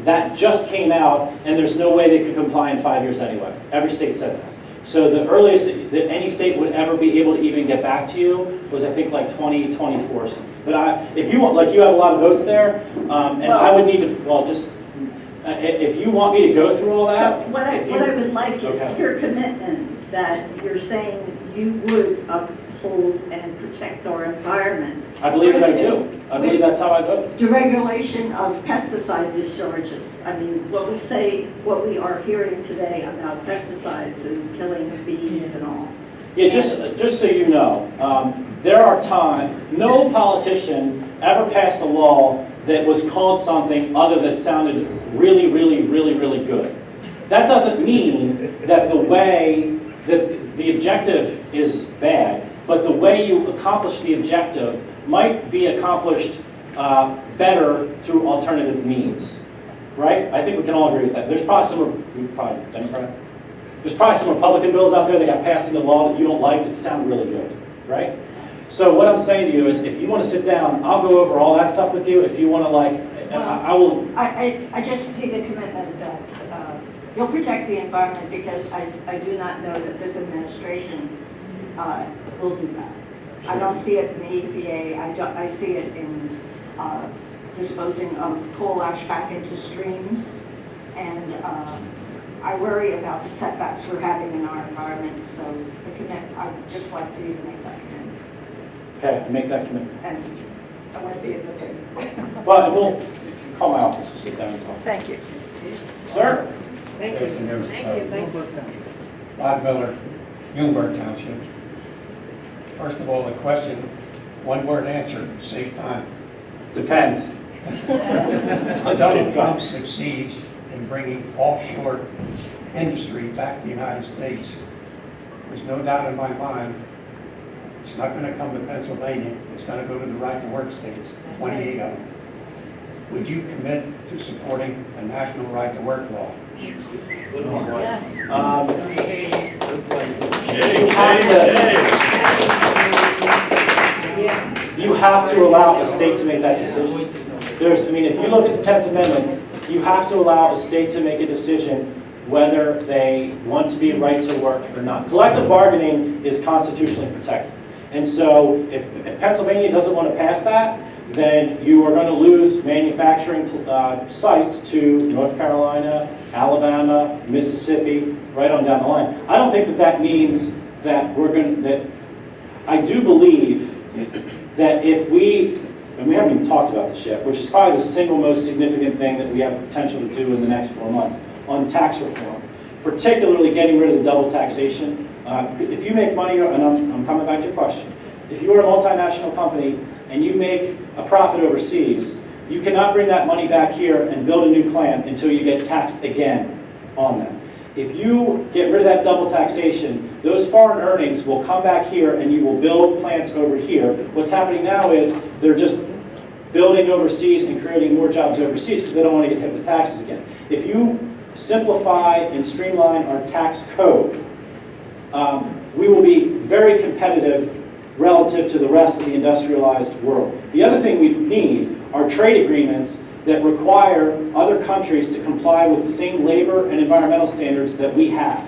That just came out, and there's no way they could comply in 5 years anyway. Every state said that. So the earliest that any state would ever be able to even get back to you was, I think, like 2024. But if you want, like, you have a lot of votes there, and I would need to, well, just, if you want me to go through all that. So what I would like is Okay. your commitment that you're saying you would uphold and protect our environment. I believe that I do. I believe that's how I vote. Deregulation of pesticide discharges. I mean, what we are hearing today about pesticides and killing the bees and all. Yeah, just so you know, there are times, no politician ever passed a law that was called something other that sounded really, really, really, really good. That doesn't mean that the way that the objective is bad, but the way you accomplish the objective might be accomplished better through alternative means, right? I think we can all agree with that. There's probably some, Democrat? There's probably some Republican bills out there that got passed into law that you don't like that sound really good, right? So what I'm saying to you is, if you want to sit down, I'll go over all that stuff with you. If you want to, like, I will. I just need a commitment that you'll protect the environment, because I do not know that this administration will do that. I don't see it in the EPA. I see it in disposing of coal ash back into streams, and I worry about the setbacks we're having in our environment. So I'd just like for you to make that commitment. Okay, make that commitment. And I want to see it in the paper. Well, we'll call my office. We'll sit down and talk. Thank you. Sir? Thank you. Bob Miller, Jungbert Township. First of all, the question, one word answer, save time. Depends. Donald Trump succeeds in bringing offshore industry back to the United States. There's no doubt in my mind, it's not going to come to Pennsylvania. It's going to go to the right-to-work states, 28 of them. Would you commit to supporting a national right-to-work law? Yes. You have to allow a state to make that decision. I mean, if you look at the 10th Amendment, you have to allow a state to make a decision whether they want to be right to work or not. Collective bargaining is constitutionally protected. And so if Pennsylvania doesn't want to pass that, then you are going to lose manufacturing sites to North Carolina, Alabama, Mississippi, right on down the line. I don't think that that means that I do believe that if and we haven't even talked about this yet, which is probably the single most significant thing that we have potential to do in the next 4 months, on tax reform, particularly getting rid of the double taxation. If you make money, and I'm coming back to your question, if you are a multinational company and you make a profit overseas, you cannot bring that money back here and build a new plant until you get taxed again on that. If you get rid of that double taxation, those foreign earnings will come back here and you will build plants over here. What's happening now is they're just building overseas and creating more jobs overseas because they don't want to get hit with taxes again. If you simplify and streamline our tax code, we will be very competitive relative to the rest of the industrialized world. The other thing we need are trade agreements that require other countries to comply with the same labor and environmental standards that we have.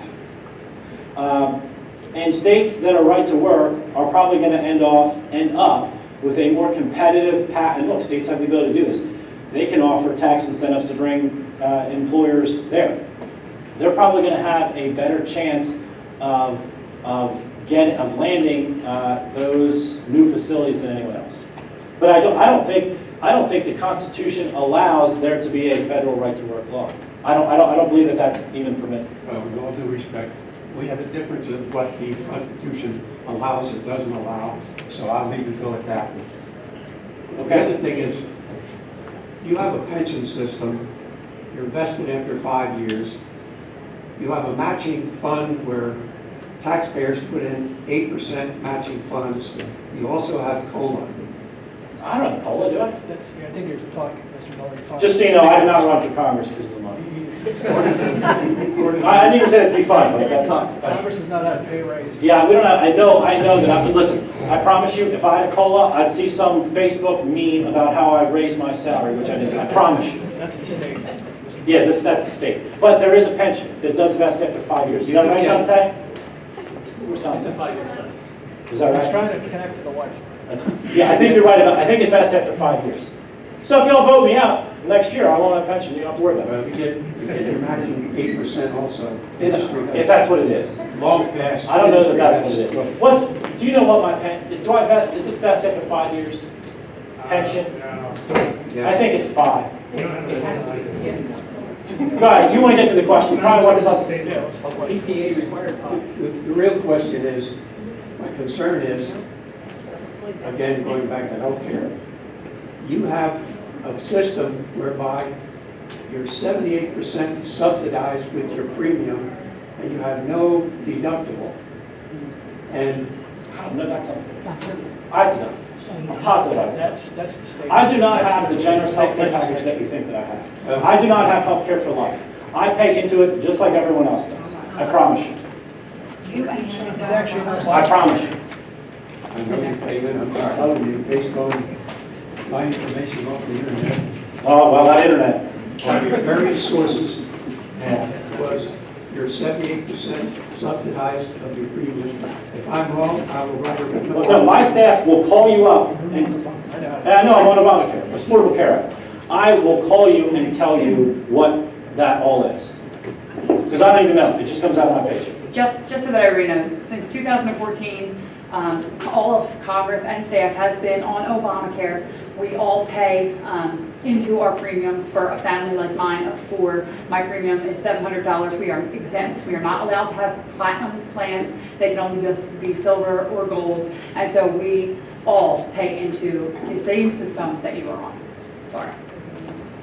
And states that are right to work are probably going to end up with a more competitive path. And look, states have the ability to do this. They can offer tax incentives to bring employers there. They're probably going to have a better chance of landing those new facilities than anyone else. But I don't think the Constitution allows there to be a federal right to work law. I don't believe that that's even permitted. With all due respect, we have a difference in what the Constitution allows or doesn't allow, so I'll leave it go at that. Okay. The other thing is, you have a pension system, you're vested after 5 years, you have a matching fund where taxpayers put in 8% matching funds, you also have COLA. I don't have COLA, do I? I think you're talking, Mr. Miller, you're talking. Just so you know, I did not run for Congress because of the money. I didn't even say that'd be fine, but that's not. Congress has not had a pay raise. Yeah, we don't have, I know that, listen, I promise you, if I had a COLA, I'd see some Facebook meme about how I raised my salary, which I didn't, I promise you. That's the state. Yeah, that's the state. But there is a pension that does vest after 5 years. You know right, Dante? Where's Dante? It's a 5-year plan. Is that I was right? trying to connect to the wife. Yeah, I think you're right I think it vests after 5 years. So if y'all vote me out next year, I won't have a pension, you don't have to worry about it. You get your matching 8% also. If that's what it is. Long past. I don't know that that's what it is. Do you know what my pension, is it vest after 5 years? Pension? I think it's 5. Go ahead, you want to get to the question, you probably want something. EPA required 5. The real question is, my concern is, again, going back to healthcare, you have a system whereby you're 78% subsidized with your premium and you have no deductible. And I don't know, that's something. I do not. I'm positive I do. That's the state. I do not have the generous health care package that you think that I have. I do not have health care for life. I pay into it just like everyone else does. I promise you. It's actually not. I promise you. I know you pay in, I'm telling you, based on my information off the internet, Oh, well, that internet. by various sources, Yeah. was you're 78% subsidized of your premium. If I'm wrong, I will rather. No, my staff will call you up and I know I'm on Obamacare, Affordable Care Act. I will call you and tell you what that all is. Because I don't even know, it just comes out of my paycheck. Just so that everybody knows, since 2014, all of Congress and staff has been on Obamacare. We all pay into our premiums. For a family like mine of 4, my premium is $700. We are exempt. We are not allowed to have platinum plans. They can only just be silver or gold. And so we all pay into the same system that you are on. Sorry.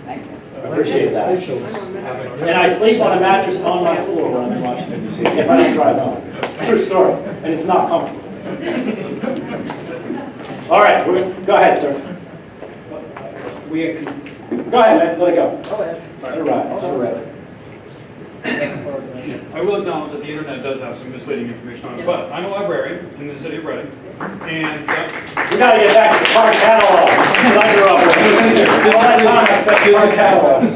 Thank you. I appreciate that. And I sleep on a mattress on my floor when I'm in Washington, D.C. if I don't drive home. True story. And it's not comfortable. All right, go ahead, sir. Go ahead, man. Let it go. Go ahead. Let it ride. Let it ride. I will acknowledge that the internet does have some misleading information on it, but I'm a librarian in the city of Reading, and We gotta get back to the card catalogs. I grew up with. A lot of time I spent card catalogs.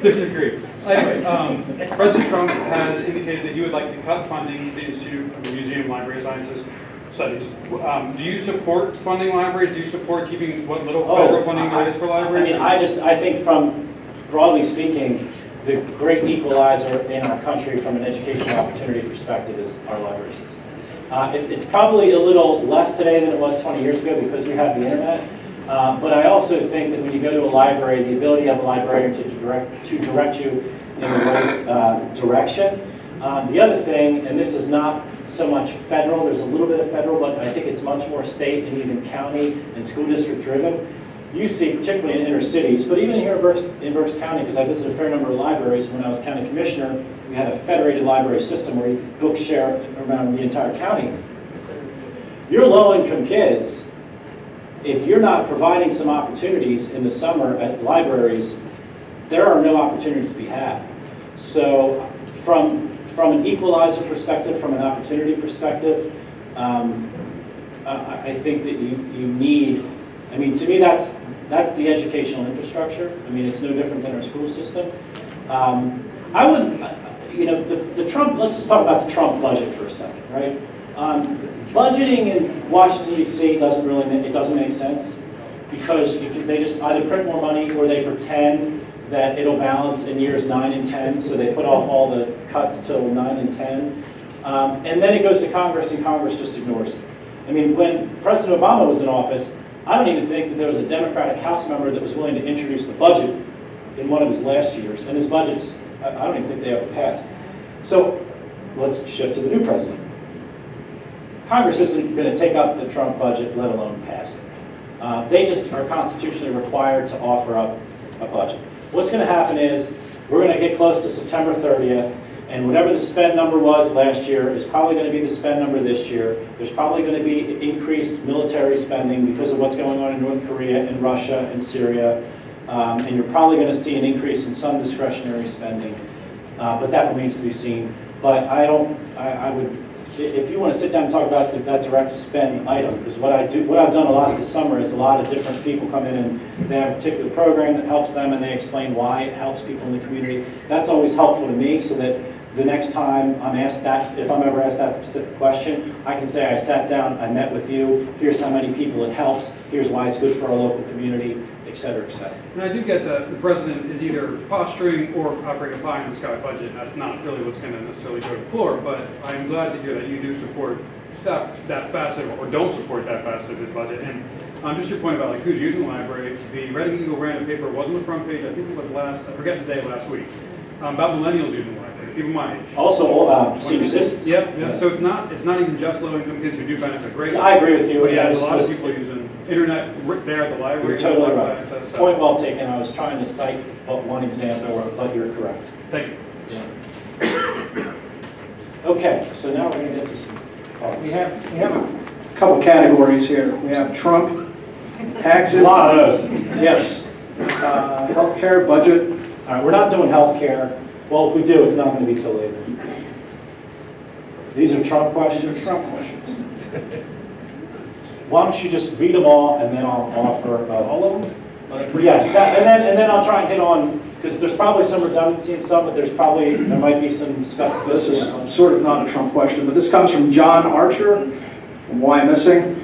disagree. Anyway, President Trump has indicated that you would like to cut funding to the Institute of Museum, Library Sciences Studies. Do you support funding libraries? Do you support keeping what little federal funding there is for libraries? I think from, broadly speaking, the great equalizer in our country from an educational opportunity perspective is our library system. It's probably a little less today than it was 20 years ago because we have the internet. But I also think that when you go to a library, the ability of a librarian to direct you in the right direction. The other thing, and this is not so much federal, there's a little bit of federal, but I think it's much more state and even county and school district driven. You see, particularly in inner cities, but even here in Berks County, because I visited a fair number of libraries when I was county commissioner, we had a federated library system where books share around the entire county. Your low-income kids, if you're not providing some opportunities in the summer at libraries, there are no opportunities to be had. So from an equalizer perspective, from an opportunity perspective, I think that you need, I mean, to me that's the educational infrastructure. I mean, it's no different than our school system. I would, the Trump, let's just talk about the Trump budget for a second, right? Budgeting in Washington, D.C. doesn't make sense because they just either print more money or they pretend that it'll balance in years 9 and 10, so they put off all the cuts till 9 and 10. And then it goes to Congress and Congress just ignores it. I mean, when President Obama was in office, I don't even think that there was a Democratic House member that was willing to introduce the budget in one of his last years, and his budgets, I don't even think they ever passed. So let's shift to the new president. Congress isn't going to take up the Trump budget, let alone pass it. They just are constitutionally required to offer up a budget. What's going to happen is we're going to get close to September 30th, and whatever the spend number was last year is probably going to be the spend number this year. There's probably going to be increased military spending because of what's going on in North Korea and Russia and Syria, and you're probably going to see an increase in some discretionary spending, but that remains to be seen. But I would, if you want to sit down and talk about that direct spend item, because what I've done a lot this summer is a lot of different people come in and they have a particular program that helps them and they explain why it helps people in the community. That's always helpful to me so that the next time I'm asked that, if I'm ever asked that specific question, I can say I sat down, I met with you, here's how many people it helps, here's why it's good for our local community, et cetera, et cetera. And I do get that the president is either posturing or operating a pie-in-the-sky budget. That's not really what's going to necessarily go to the floor, but I'm glad to hear that you do support that facet or don't support that facet of his budget. And just your point about like who's using the library, the Reading Eagle ran a paper, was on the front page, I think it was I forget the day last week, about millennials using the library, people my age. Also all about senior citizens. Yeah. So it's not even just low-income kids who do benefit greatly. I agree with you. But yeah, there's a lot of people using internet there at the library. You're totally right. Point well taken. I was trying to cite one example, but you're correct. Thank you. Yeah. Okay, so now we're going to get to some policy. We have a couple categories here. We have Trump, taxes. A lot of those. Yes. Healthcare, budget. All right, we're not doing healthcare. Well, if we do, it's not going to be till later. These are Trump questions. Trump questions. Why don't you just read them all, and then I'll offer All of them? yeah, and then I'll try and hit on, because there's probably some redundancy in some, but there might be some This specificity. is sort of not a Trump question, but this comes from John Archer from Why Missing.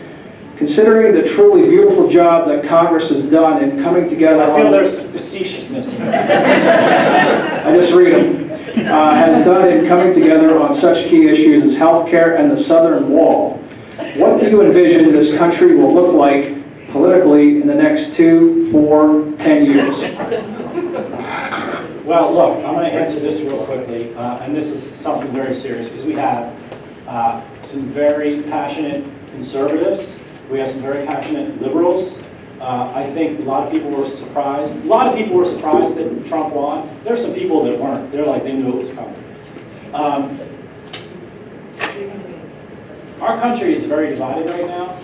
Considering the truly beautiful job that Congress has done in coming together I feel on, there's some facetiousness in it. I just read them, has done in coming together on such key issues as healthcare and the Southern Wall. What do you envision this country will look like politically in the next 2, 4, 10 years? Well, look, I'm going to answer this real quickly, and this is something very serious, because we have some very passionate conservatives. We have some very passionate liberals. I think a lot of people were surprised. A lot of people were surprised that Trump won. There are some people that weren't. They're like, they knew it was coming. Our country is very divided right now,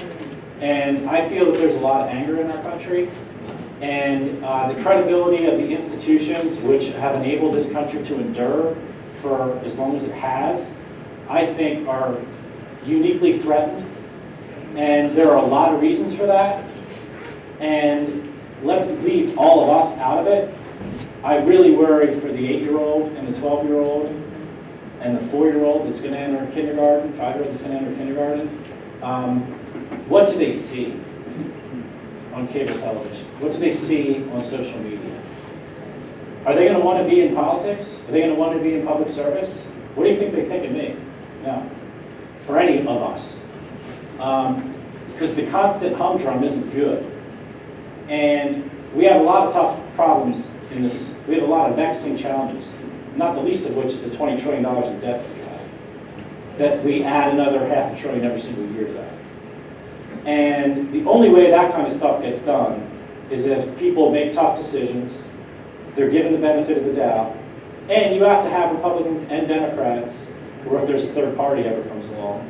and I feel that there's a lot of anger in our country. And the credibility of the institutions which have enabled this country to endure for as long as it has, I think are uniquely threatened. And there are a lot of reasons for that. And let's leave all of us out of it. I really worry for the 8-year-old and the 12-year-old and the 4-year-old that's going to enter kindergarten, 5-year-old that's going to enter kindergarten. What do they see on cable television? What do they see on social media? Are they going to want to be in politics? Are they going to want to be in public service? What do you think they think of me? No. For any of us. Because the constant humdrum isn't good. And we have a lot of tough problems in this. We have a lot of vexing challenges, not the least of which is the $20 trillion in debt that we have. That we add another $500 billion every single year to that. And the only way that kind of stuff gets done is if people make tough decisions, they're given the benefit of the doubt, and you have to have Republicans and Democrats, or if there's a third party ever comes along,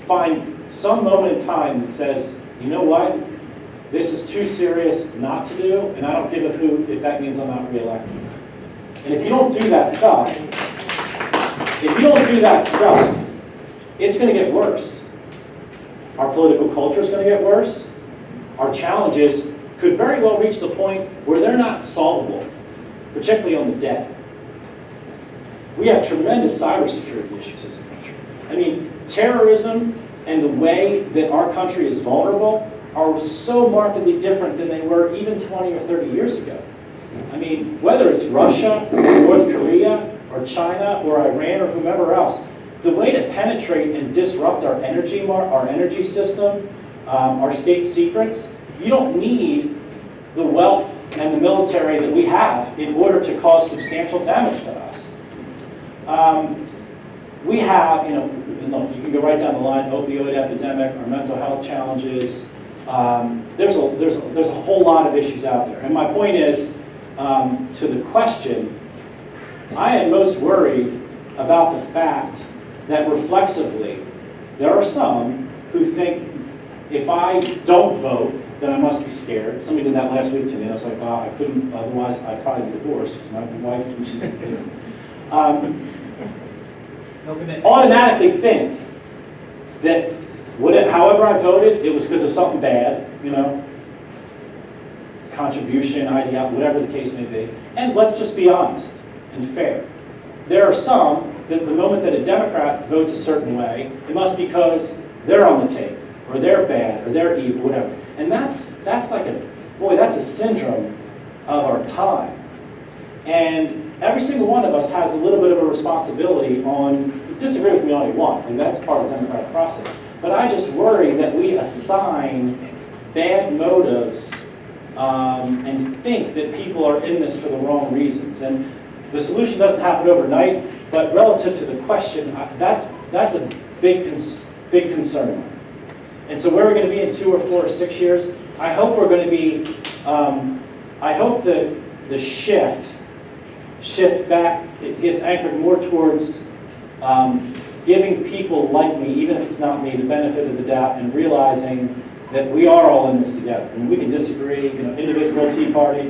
find some moment in time that says, you know what, this is too serious not to do, and I don't give a hoot if that means I'm not reelected. And if you don't do that stuff, it's going to get worse. Our political culture is going to get worse. Our challenges could very well reach the point where they're not solvable, particularly on the debt. We have tremendous cybersecurity issues as a country. I mean, terrorism and the way that our country is vulnerable are so markedly different than they were even 20 or 30 years ago. I mean, whether it's Russia, or North Korea, or China, or Iran, or whomever else, the way to penetrate and disrupt our energy system, our state secrets, you don't need the wealth and the military that we have in order to cause substantial damage to us. We have, you can go right down the line, opioid epidemic, our mental health challenges. There's a whole lot of issues out there. And my point is, to the question, I am most worried about the fact that reflexively, there are some who think if I don't vote, then I must be scared. Somebody did that last week to me. I was like, wow, I couldn't, otherwise I'd probably be divorced because my wife automatically think that however I voted, it was because of something bad, contribution, ideology, whatever the case may be. And let's just be honest and fair. There are some that the moment that a Democrat votes a certain way, it must be because they're on the tape, or they're bad, or they're evil, whatever. And that's like that's a syndrome of our time. And every single one of us has a little bit of a responsibility on, disagree with me all you want, and that's part of the democratic process. But I just worry that we assign bad motives and think that people are in this for the wrong reasons. And the solution doesn't happen overnight, but relative to the question, that's a big concern. And so where we're going to be in 2 or 4 or 6 years, I hope we're going to be, I hope that the shift back, it gets anchored more towards giving people like me, even if it's not me, the benefit of the doubt and realizing that we are all in this together. And we can disagree, indivisible, Tea Party,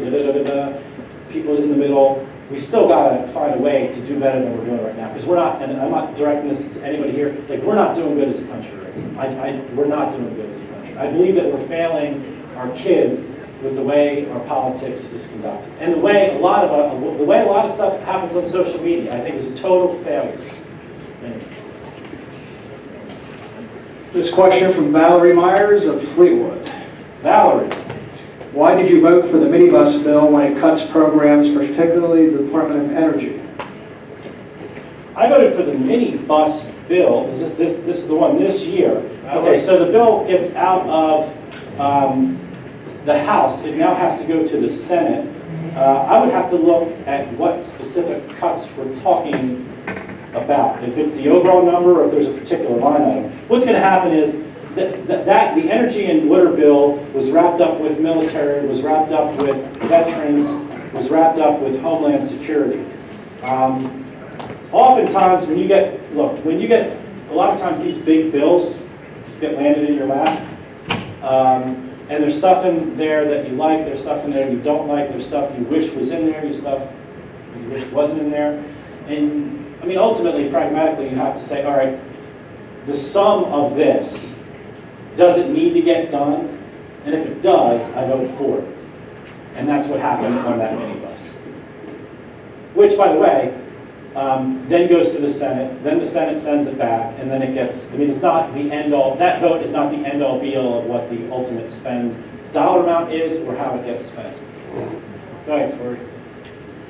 people in the middle. We still got to find a way to do better than we're doing right now. Because we're not, and I'm not directing this to anybody here, we're not doing good as a country right now. We're not doing good as a country. I believe that we're failing our kids with the way our politics is conducted. And the way a lot of stuff happens on social media, I think is a total failure. Anyway. This question from Valerie Myers of Fleetwood. Valerie, why did you vote for the minibus bill when it cuts programs, particularly the Department of Energy? I voted for the minibus bill. This is the one this year. Okay, so the bill gets out of the House. It now has to go to the Senate. I would have to look at what specific cuts we're talking about. If it's the overall number or if there's a particular line item. What's going to happen is that the energy and water bill was wrapped up with military, was wrapped up with veterans, was wrapped up with homeland security. Oftentimes when you get a lot of times these big bills get landed in your lap, and there's stuff in there that you like, there's stuff in there you don't like, there's stuff you wish was in there, there's stuff wish wasn't in there. And, I mean, ultimately, pragmatically, you have to say, all right, the sum of this, does it need to get done? And if it does, I vote for it. And that's what happened on that minibus. Which, by the way, then goes to the Senate, then the Senate sends it back, and then it gets, I mean, it's not the end-all, that vote is not the end-all be-all of what the ultimate spend dollar amount is or how it gets spent. Go ahead, Corey.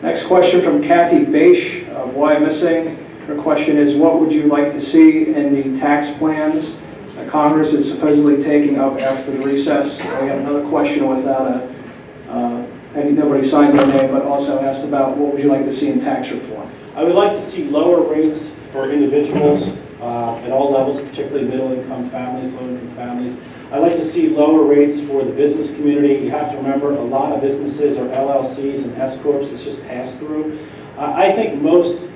Next question from Kathy Beisch of Why Missing. Her question is, what would you like to see in the tax plans that Congress is supposedly taking up after the recess? And we have another question without nobody signed their name, but also asked about what would you like to see in tax reform? I would like to see lower rates for individuals at all levels, particularly middle-income families, low-income families. I'd like to see lower rates for the business community. You have to remember, a lot of businesses are LLCs and S-corps. It's just pass-through. I think most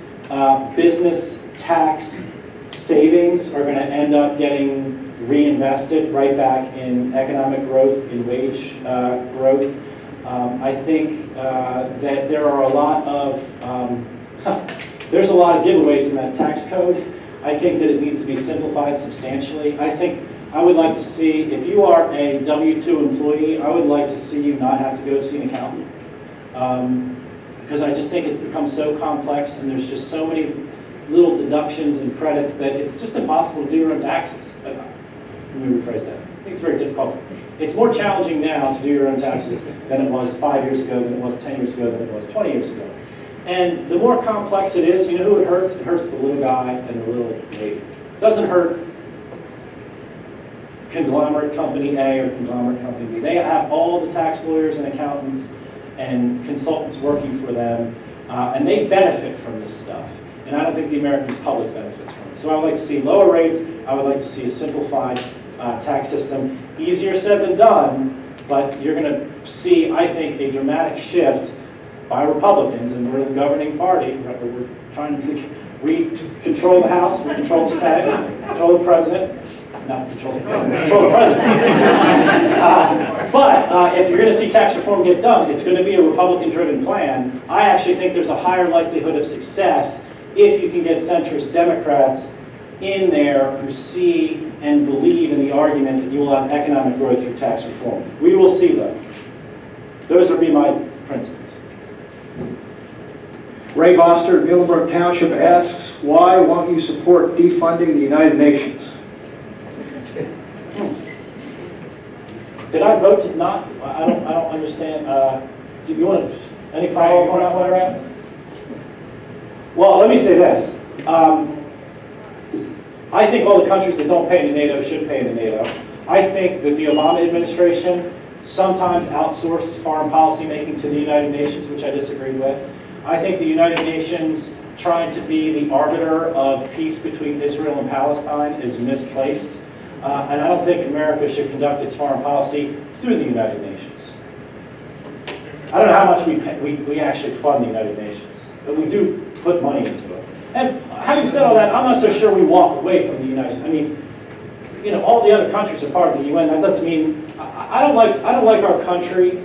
business tax savings are going to end up getting reinvested right back in economic growth, in wage growth. I think that there are a lot of there's a lot of giveaways in that tax code. I think that it needs to be simplified substantially. I would like to see, if you are a W-2 employee, I would like to see you not have to go see an accountant. Because I just think it's become so complex and there's just so many little deductions and credits that it's just impossible to do your own taxes. Let me rephrase that. I think it's very difficult. It's more challenging now to do your own taxes than it was 5 years ago, than it was 10 years ago, than it was 20 years ago. And the more complex it is, you know who it hurts? It hurts the little guy and the little lady. It doesn't hurt conglomerate company A or conglomerate company B. They have all the tax lawyers and accountants and consultants working for them, and they benefit from this stuff. And I don't think the American public benefits from it. So I would like to see lower rates. I would like to see a simplified tax system. Easier said than done, but you're going to see, I think, a dramatic shift by Republicans, and we're the governing party. We're trying to control the House, we control the Senate, control the President. Not to control the President. But if you're going to see tax reform get done, it's going to be a Republican-driven plan. I actually think there's a higher likelihood of success if you can get centrist Democrats in there who see and believe in the argument that you will have economic growth through tax reform. We will see though. Those would be my principles. Ray Foster of Muhlenberg Township asks, why won't you support defunding the United Nations? Did I vote to not? I don't understand. Do you want any follow-up on that one, Ray? Well, let me say this. I think all the countries that don't pay into NATO should pay into NATO. I think that the Obama administration sometimes outsourced foreign policy making to the United Nations, which I disagree with. I think the United Nations trying to be the arbiter of peace between Israel and Palestine is misplaced. And I don't think America should conduct its foreign policy through the United Nations. I don't know how much we actually fund the United Nations, but we do put money into it. And having said all that, I'm not so sure we walk away from the United. I mean, you know, all the other countries are part of the UN. That doesn't mean I don't like our country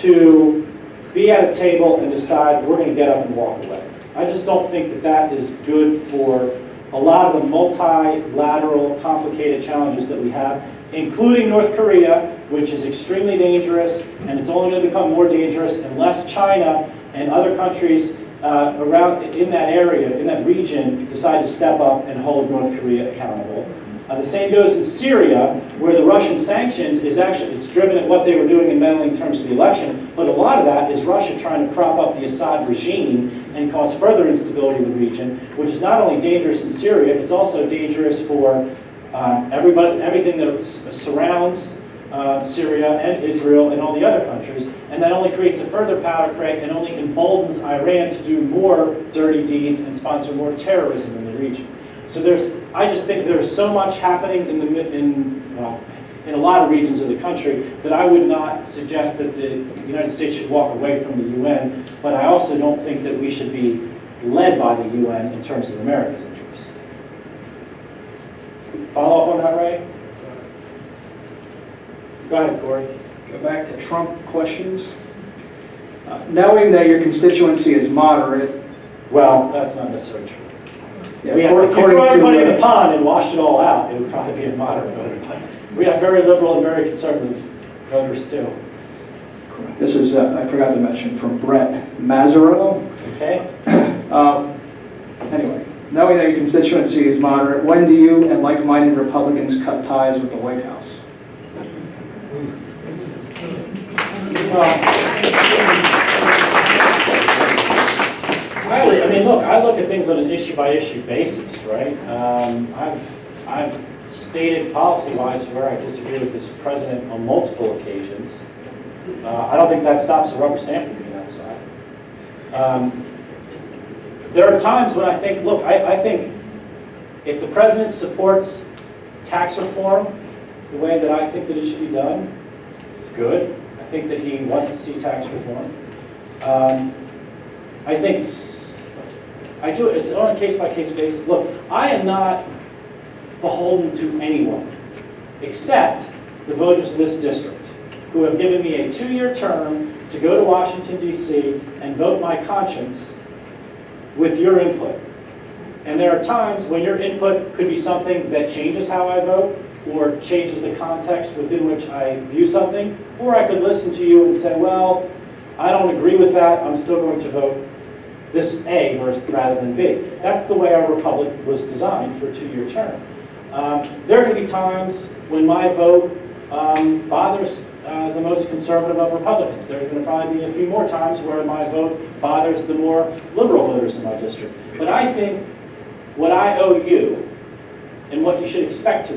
to be at a table and decide we're going to get up and walk away. I just don't think that that is good for a lot of the multilateral, complicated challenges that we have, including North Korea, which is extremely dangerous, and it's only going to become more dangerous unless China and other countries around in that area, in that region, decide to step up and hold North Korea accountable. The same goes in Syria, where the Russian sanctions is actually, it's driven at what they were doing in meddling in terms of the election, but a lot of that is Russia trying to prop up the Assad regime and cause further instability in the region, which is not only dangerous in Syria, it's also dangerous for everything that surrounds Syria and Israel and all the other countries, and that only creates a further powder keg and only emboldens Iran to do more dirty deeds and sponsor more terrorism in the region. So I just think there's so much happening in a lot of regions of the country that I would not suggest that the United States should walk away from the UN, but I also don't think that we should be led by the UN in terms of America's interests. Follow up on that, Ray? Go ahead, Corey. Go back to Trump questions. Knowing that your constituency is moderate, Well, that's not necessarily true. yeah, We have, if you according throw everybody in to, the pond and washed it all out, it would probably be a moderate voter. But we have very liberal and very conservative voters too. this is, I forgot to mention, from Brett Mazzaro. Okay? Anyway, knowing that your constituency is moderate, when do you and like-minded Republicans cut ties with the White House? I mean, look, I look at things on an issue-by-issue basis, right? I've stated policy-wise where I disagree with this president on multiple occasions. I don't think that stops a rubber stamp from being outside. There are times when I think, look, I think if the president supports tax reform the way that I think that it should be done, good. I think that he wants to see tax reform. I think I do it's on a case-by-case basis. Look, I am not beholden to anyone except the voters of this district who have given me a 2-year term to go to Washington, D.C. and vote my conscience with your input. And there are times when your input could be something that changes how I vote or changes the context within which I view something, or I could listen to you and say, well, I don't agree with that, I'm still going to vote this A rather than B. That's the way our republic was designed for a 2-year term. There are going to be times when my vote bothers the most conservative of Republicans. There are going to probably be a few more times where my vote bothers the more liberal voters in my district. But I think what I owe you and what you should expect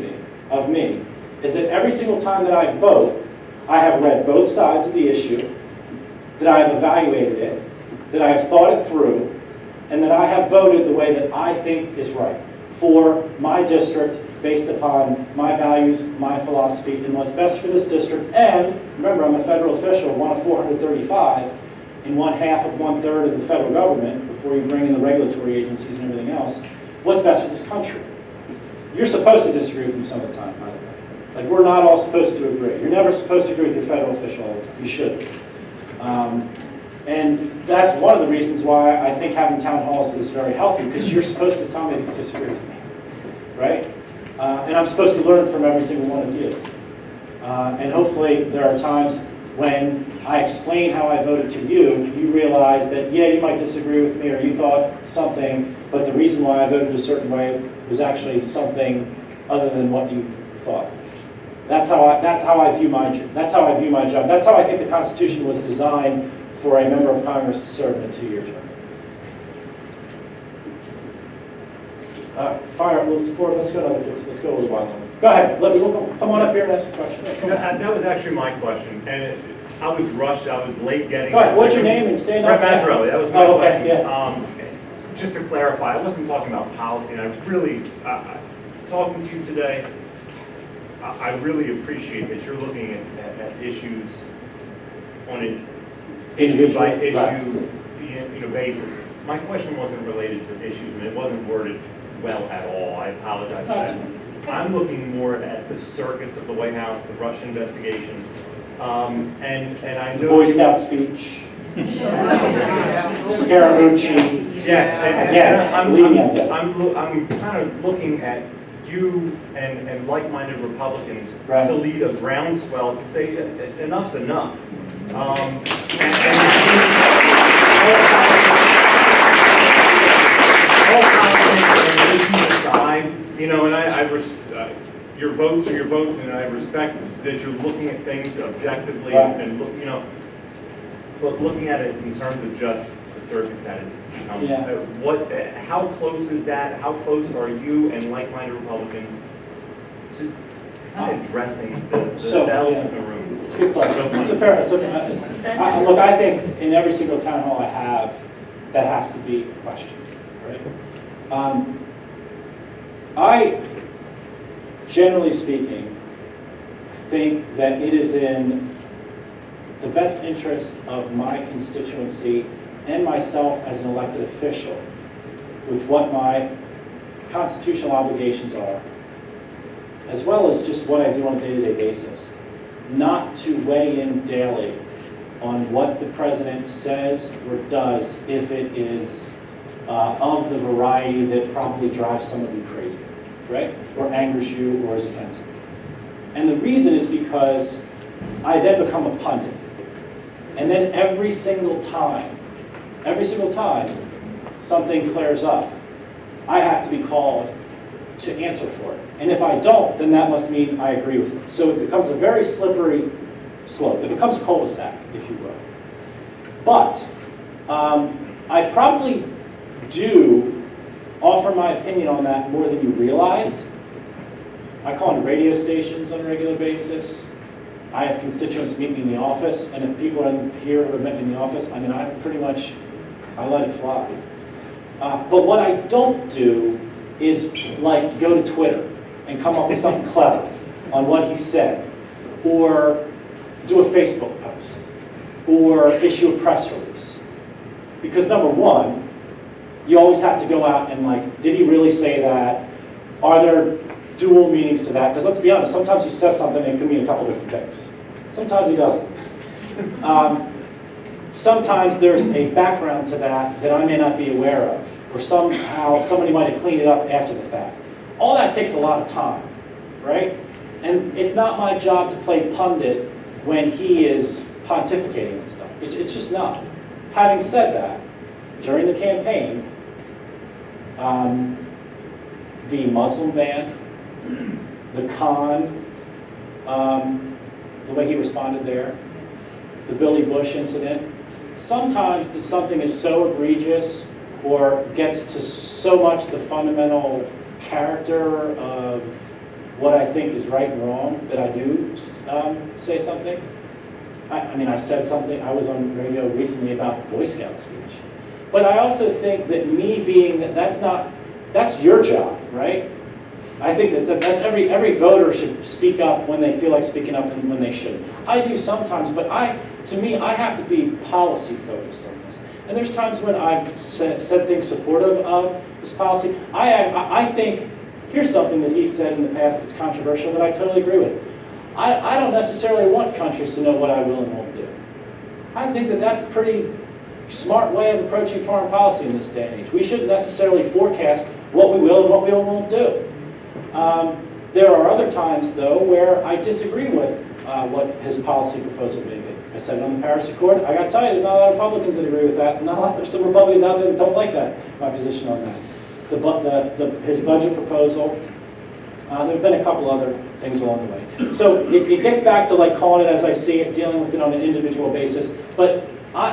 of me is that every single time that I vote, I have read both sides of the issue, that I have evaluated it, that I have thought it through, and that I have voted the way that I think is right for my district based upon my values, my philosophy, and what's best for this district. And remember, I'm a federal official, one of 435, and 1/2 of 1/3 of the federal government, before you bring in the regulatory agencies and everything else. What's best for this country? You're supposed to disagree with me some of the time, by the way. Like, we're not all supposed to agree. You're never supposed to agree with your federal official all the time. You shouldn't. And that's one of the reasons why I think having town halls is very healthy, because you're supposed to tell me that you disagree with me, right? And I'm supposed to learn from every single one of you. And hopefully there are times when I explain how I voted to you, you realize that, yeah, you might disagree with me or you thought something, but the reason why I voted a certain way was actually something other than what you thought. That's how I view my job. That's how I view my job. That's how I think the Constitution was designed for a member of Congress to serve in a 2-year term. Let's go another 50. Let's go a little while. Go ahead. Come on up here and ask a question. That was actually my question, and I was rushed. I was late getting. Go ahead. What's your name and stand up? Brett Mazzarelli. That was my question. Yeah. Just to clarify, I wasn't talking about policy, and I really, talking to you today, I really appreciate that you're looking at issues on an issue-by-issue basis. My question wasn't related to issues, and it wasn't worded well at all. I apologize for that. I'm looking more at the circus of the White House, the Russia investigation, and I know Boy Scout speech. Scaramucci. Yes, I'm kind of looking at you and like-minded Republicans to lead a groundswell to say enough's enough. All issues aside, and your votes are your votes, and I respect that you're looking at things objectively and looking at it in terms of just the circus that it's become. How close is that? How close are you and like-minded Republicans to kind of addressing the elephant in the room? It's a good question. Look, I think in every single town hall I have, that has to be a question, right? I, generally speaking, think that it is in the best interest of my constituency and myself as an elected official with what my constitutional obligations are, as well as just what I do on a day-to-day basis, not to weigh in daily on what the president says or does if it is of the variety that probably drives some of you crazy, right? Or angers you or is offensive. And the reason is because I then become a pundit. And then every single time something flares up, I have to be called to answer for it. And if I don't, then that must mean I agree with it. So it becomes a very slippery slope. It becomes a cul-de-sac, if you will. But I probably do offer my opinion on that more than you realize. I call into radio stations on a regular basis. I have constituents meet me in the office, and if people are here who have met me in the office, I mean, I let it fly. But what I don't do is like go to Twitter and come up with something clever on what he said, or do a Facebook post, or issue a press release. Because number one, you always have to go out and like, did he really say that? Are there dual meanings to that? Because let's be honest, sometimes he says something and it can mean a couple different things. Sometimes he doesn't. Sometimes there's a background to that I may not be aware of, or somehow somebody might have cleaned it up after the fact. All that takes a lot of time, right? And it's not my job to play pundit when he is pontificating and stuff. It's just not. Having said that, during the campaign, the Muslim ban, the con, the way he responded there, the Billy Bush incident, sometimes that something is so egregious or gets to so much the fundamental character of what I think is right and wrong that I do say something. I mean, I said something, I was on radio recently about the Boy Scout speech. But I also think that me being, that's your job, right? I think that's every voter should speak up when they feel like speaking up and when they shouldn't. I do sometimes, but to me, I have to be policy focused on this. And there's times when I've said things supportive of this policy. I think, here's something that he said in the past that's controversial that I totally agree with. I don't necessarily want countries to know what I will and won't do. I think that that's a pretty smart way of approaching foreign policy in this day and age. We shouldn't necessarily forecast what we will and what we won't do. There are other times, though, where I disagree with what his policy proposal may be. I said it on the Paris Accord. I got to tell you, there's not a lot of Republicans that agree with that. And there's some Republicans out there that don't like that, my position on that. His budget proposal, there have been a couple other things along the way. So it gets back to like calling it as I see it, dealing with it on an individual basis. But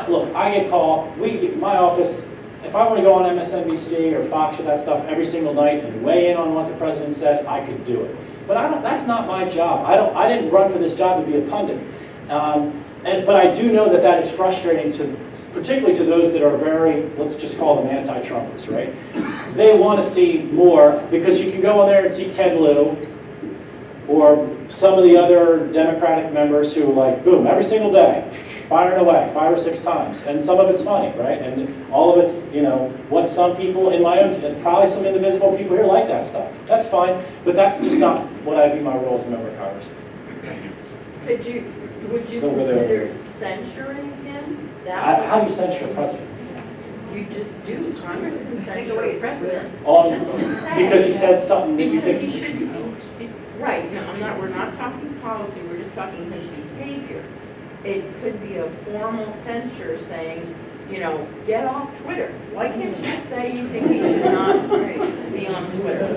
look, I get called, my office, if I want to go on MSNBC or Fox or that stuff every single night and weigh in on what the president said, I could do it. But that's not my job. I didn't run for this job to be a pundit. But I do know that is frustrating particularly to those that are very, let's just call them anti-Trumpers, right? They want to see more because you can go on there and see Ted Lieu or some of the other Democratic members who like, boom, every single day, firing away 5 or 6 times. And some of it's funny, right? And all of it's, what some people in my own, and probably some indivisible people here like that stuff. That's fine, but that's just not what I view my role as a member of Congress. Would you consider censuring him? How do you censure a president? You just do. Congress can censure a president. Just to say. Because he said something that you think. Because he shouldn't be. Right. No, we're not talking policy. We're just talking his behavior. It could be a formal censure saying, get off Twitter. Why can't you just say you think he should not be on Twitter?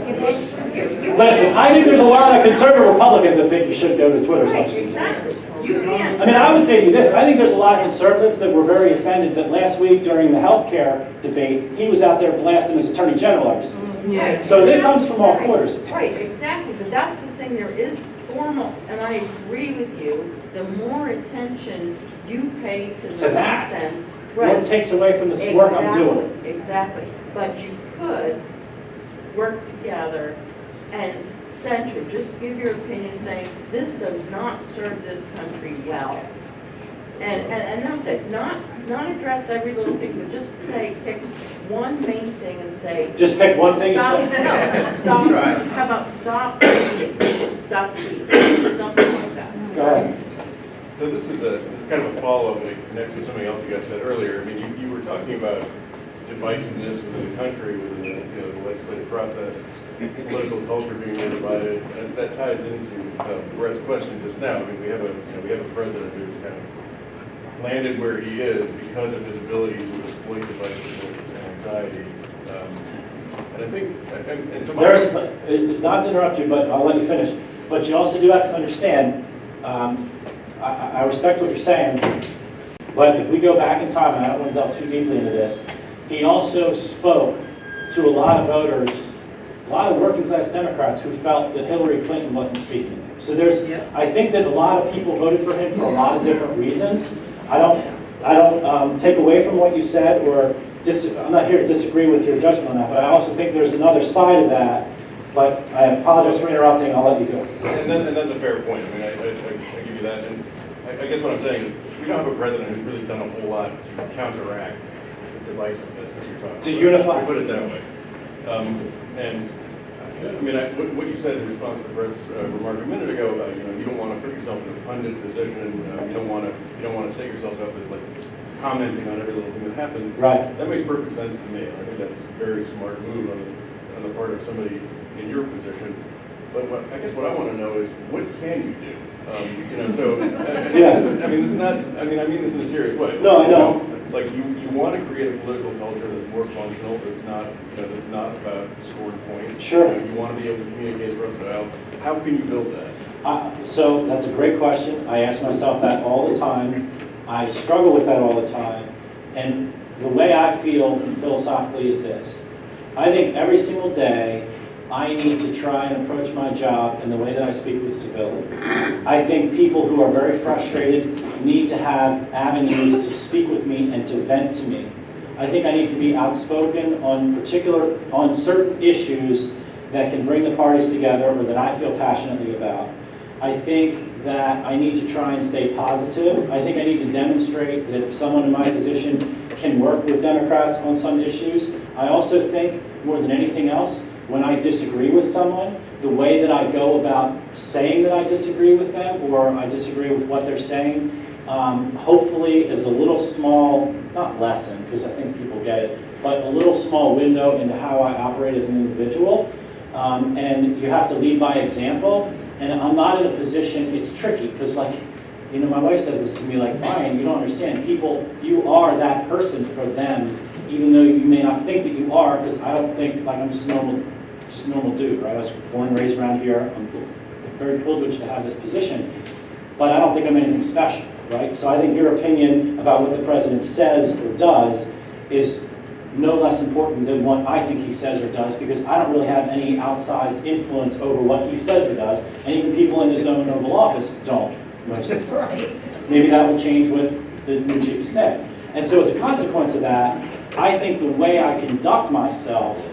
Listen, I think there's a lot of conservative Republicans that think you should go to Twitter. Right, exactly. You can't. I mean, I would say to you this. I think there's a lot of conservatives that were very offended that last week during the health care debate, he was out there blasting his attorney general every single day. Yeah. So it comes from all quarters. Right, exactly. But that's the thing. There is formal, and I agree with you, the more attention you pay to the nonsense, right, what it takes away from this work I'm doing. Exactly. But you could work together and censure, just give your opinion saying, this does not serve this country well. And that's it, not address every little thing, but just say, pick one main thing and say. Just pick one thing Stop, and say? no, stop, how about stop tweeting, stop tweeting, something like that. Go ahead. So this is kind of a follow-up that connects with something else you guys said earlier. I mean, you were talking about divisiveness within the country, within the legislative process, political culture being more divided, and that ties into Brett's question just now. I mean, we have a president who's kind of landed where he is because of his ability to exploit divisiveness and anxiety. And I think, and some Not to interrupt you, but I'll let you finish. But you also do have to understand, I respect what you're saying, but if we go back in time, and I don't want to delve too deeply into this, he also spoke to a lot of voters, a lot of working class Democrats who felt that Hillary Clinton wasn't speaking. So I think that a lot of people voted for him for a lot of different reasons. I don't take away from what you said, or I'm not here to disagree with your judgment on that, but I also think there's another side of that. But I apologize for interrupting. I'll let you go. And that's a fair point. I mean, I give you that. And I guess what I'm saying is we don't have a president who's really done a whole lot to counteract the divisiveness that you're talking about. To unify. We put it that way. And I mean, what you said in response to Brett's remark a minute ago about you don't want to put yourself in a pundit position. You don't want to set yourself up as like commenting on every little thing that happens. Right. That makes perfect sense to me. I think that's a very smart move on the part of somebody in your position. But I guess what I want to know is, what can you do? Yes. I mean, this is not. I mean this in a serious way. No, I know. Like you want to create a political culture that's more functional. That's not, that's not about scoring points. Sure. You want to be able to communicate across the aisle. How can you build that? So that's a great question. I ask myself that all the time. I struggle with that all the time. And the way I feel philosophically is this. I think every single day I need to try and approach my job in the way that I speak with civility. I think people who are very frustrated need to have avenues to speak with me and to vent to me. I think I need to be outspoken on certain issues that can bring the parties together or that I feel passionately about. I think that I need to try and stay positive. I think I need to demonstrate that someone in my position can work with Democrats on some issues. I also think, more than anything else, when I disagree with someone, the way that I go about saying that I disagree with them or I disagree with what they're saying, hopefully is a little small, not lesson, because I think people get it, but a little small window into how I operate as an individual. And you have to lead by example. And I'm not in a position, it's tricky, because my wife says this to me, like, Brian, you don't understand, people, you are that person for them, even though you may not think that you are, because I don't think, like, I'm just a normal dude, right? I was born and raised around here. I'm very privileged to have this position, but I don't think I'm anything special, right? So I think your opinion about what the president says or does is no less important than what I think he says or does, because I don't really have any outsized influence over what he says or does, and even people in his own Oval Office don't, most of the time. Maybe that will change with the new chief of staff. And so as a consequence of that, I think the way I conduct myself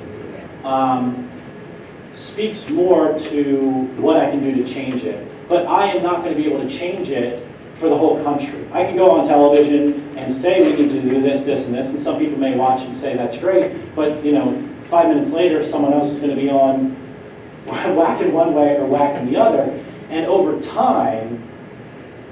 speaks more to what I can do to change it. But I am not going to be able to change it for the whole country. I can go on television and say we need to do this, this, and this, and some people may watch and say that's great, but 5 minutes later, someone else is going to be on whacking one way or whacking the other. And over time,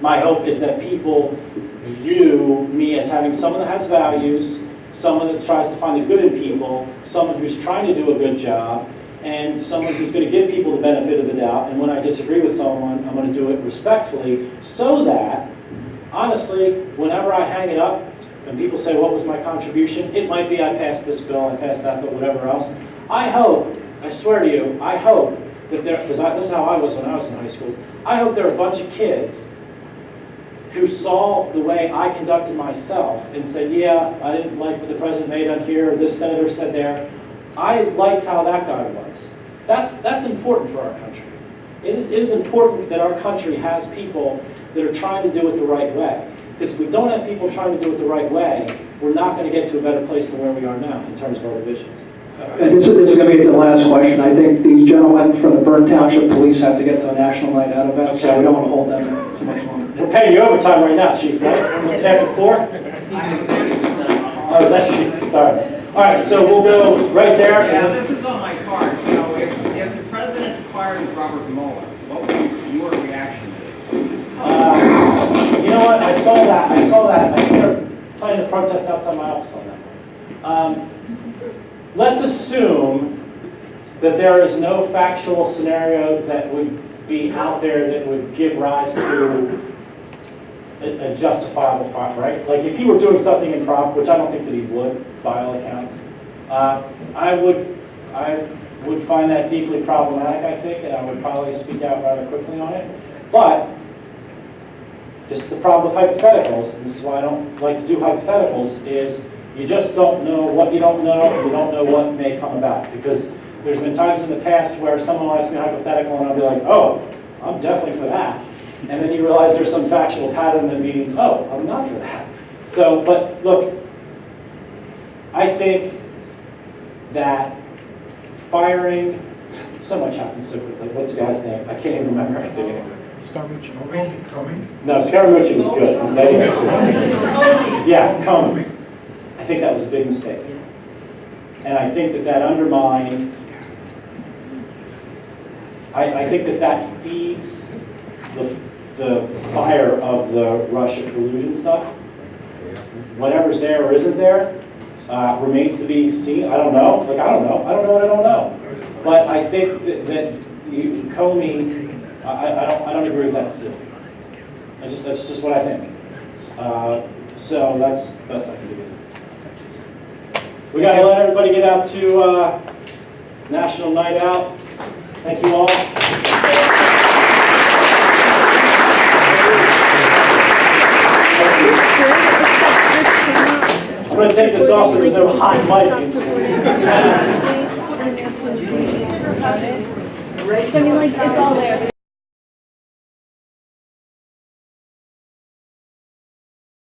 my hope is that people view me as having someone that has values, someone that tries to find the good in people, someone who's trying to do a good job, and someone who's going to give people the benefit of the doubt. And when I disagree with someone, I'm going to do it respectfully, so that, honestly, whenever I hang it up and people say, what was my contribution? It might be I passed this bill, I passed that, but whatever else. I hope, I swear to you, I hope that because this is how I was when I was in high school, I hope there are a bunch of kids who saw the way I conducted myself and said, yeah, I didn't like what the president made on here, or this senator said there. I liked how that guy was. That's important for our country. It is important that our country has people that are trying to do it the right way. Because if we don't have people trying to do it the right way, we're not going to get to a better place than where we are now in terms of our divisions. And this is going to be the last question. I think these gentlemen from the Bern Township Police have to get to a national night out event, so we don't want to hold them too much longer. We're paying you overtime right now, Chief, right? What's it after 4? Oh, that's Chief. Sorry. All right, so we'll go right there. Yeah, this is on my card. So if the president fired Robert Mueller, what would your reaction be? what? I saw that. I think they're planning to protest outside my office on that. Let's assume that there is no factual scenario that would be out there that would give rise to a justifiable fine, right? Like if he were doing something improper, which I don't think that he would, by all accounts, I would find that deeply problematic, I think, and I would probably speak out rather quickly on it. But this is the problem with hypotheticals, and this is why I don't like to do hypotheticals, is you just don't know what you don't know, and you don't know what may come about. Because there's been times in the past where someone will ask me a hypothetical, and I'll be like, oh, I'm definitely for that. And then you realize there's some factual pattern that means, oh, I'm not for that. So, but look, I think that firing, so much happens so quickly. What's the guy's name? I can't even remember anything. No, Scaramucci was good. Yeah, Comey. I think that was a big mistake. And I think that undermined, I think that feeds the fire of the Russia collusion stuff. Whatever's there or isn't there remains to be seen. I don't know. Like, I don't know what I don't know. But I think that Comey, I don't agree with that decision. That's just what I think. So that's the best I can do. We got to let everybody get out to National Night Out. Thank you all. I'm going to take this off so there's no hot mic incidents. So I mean, like, it's all there.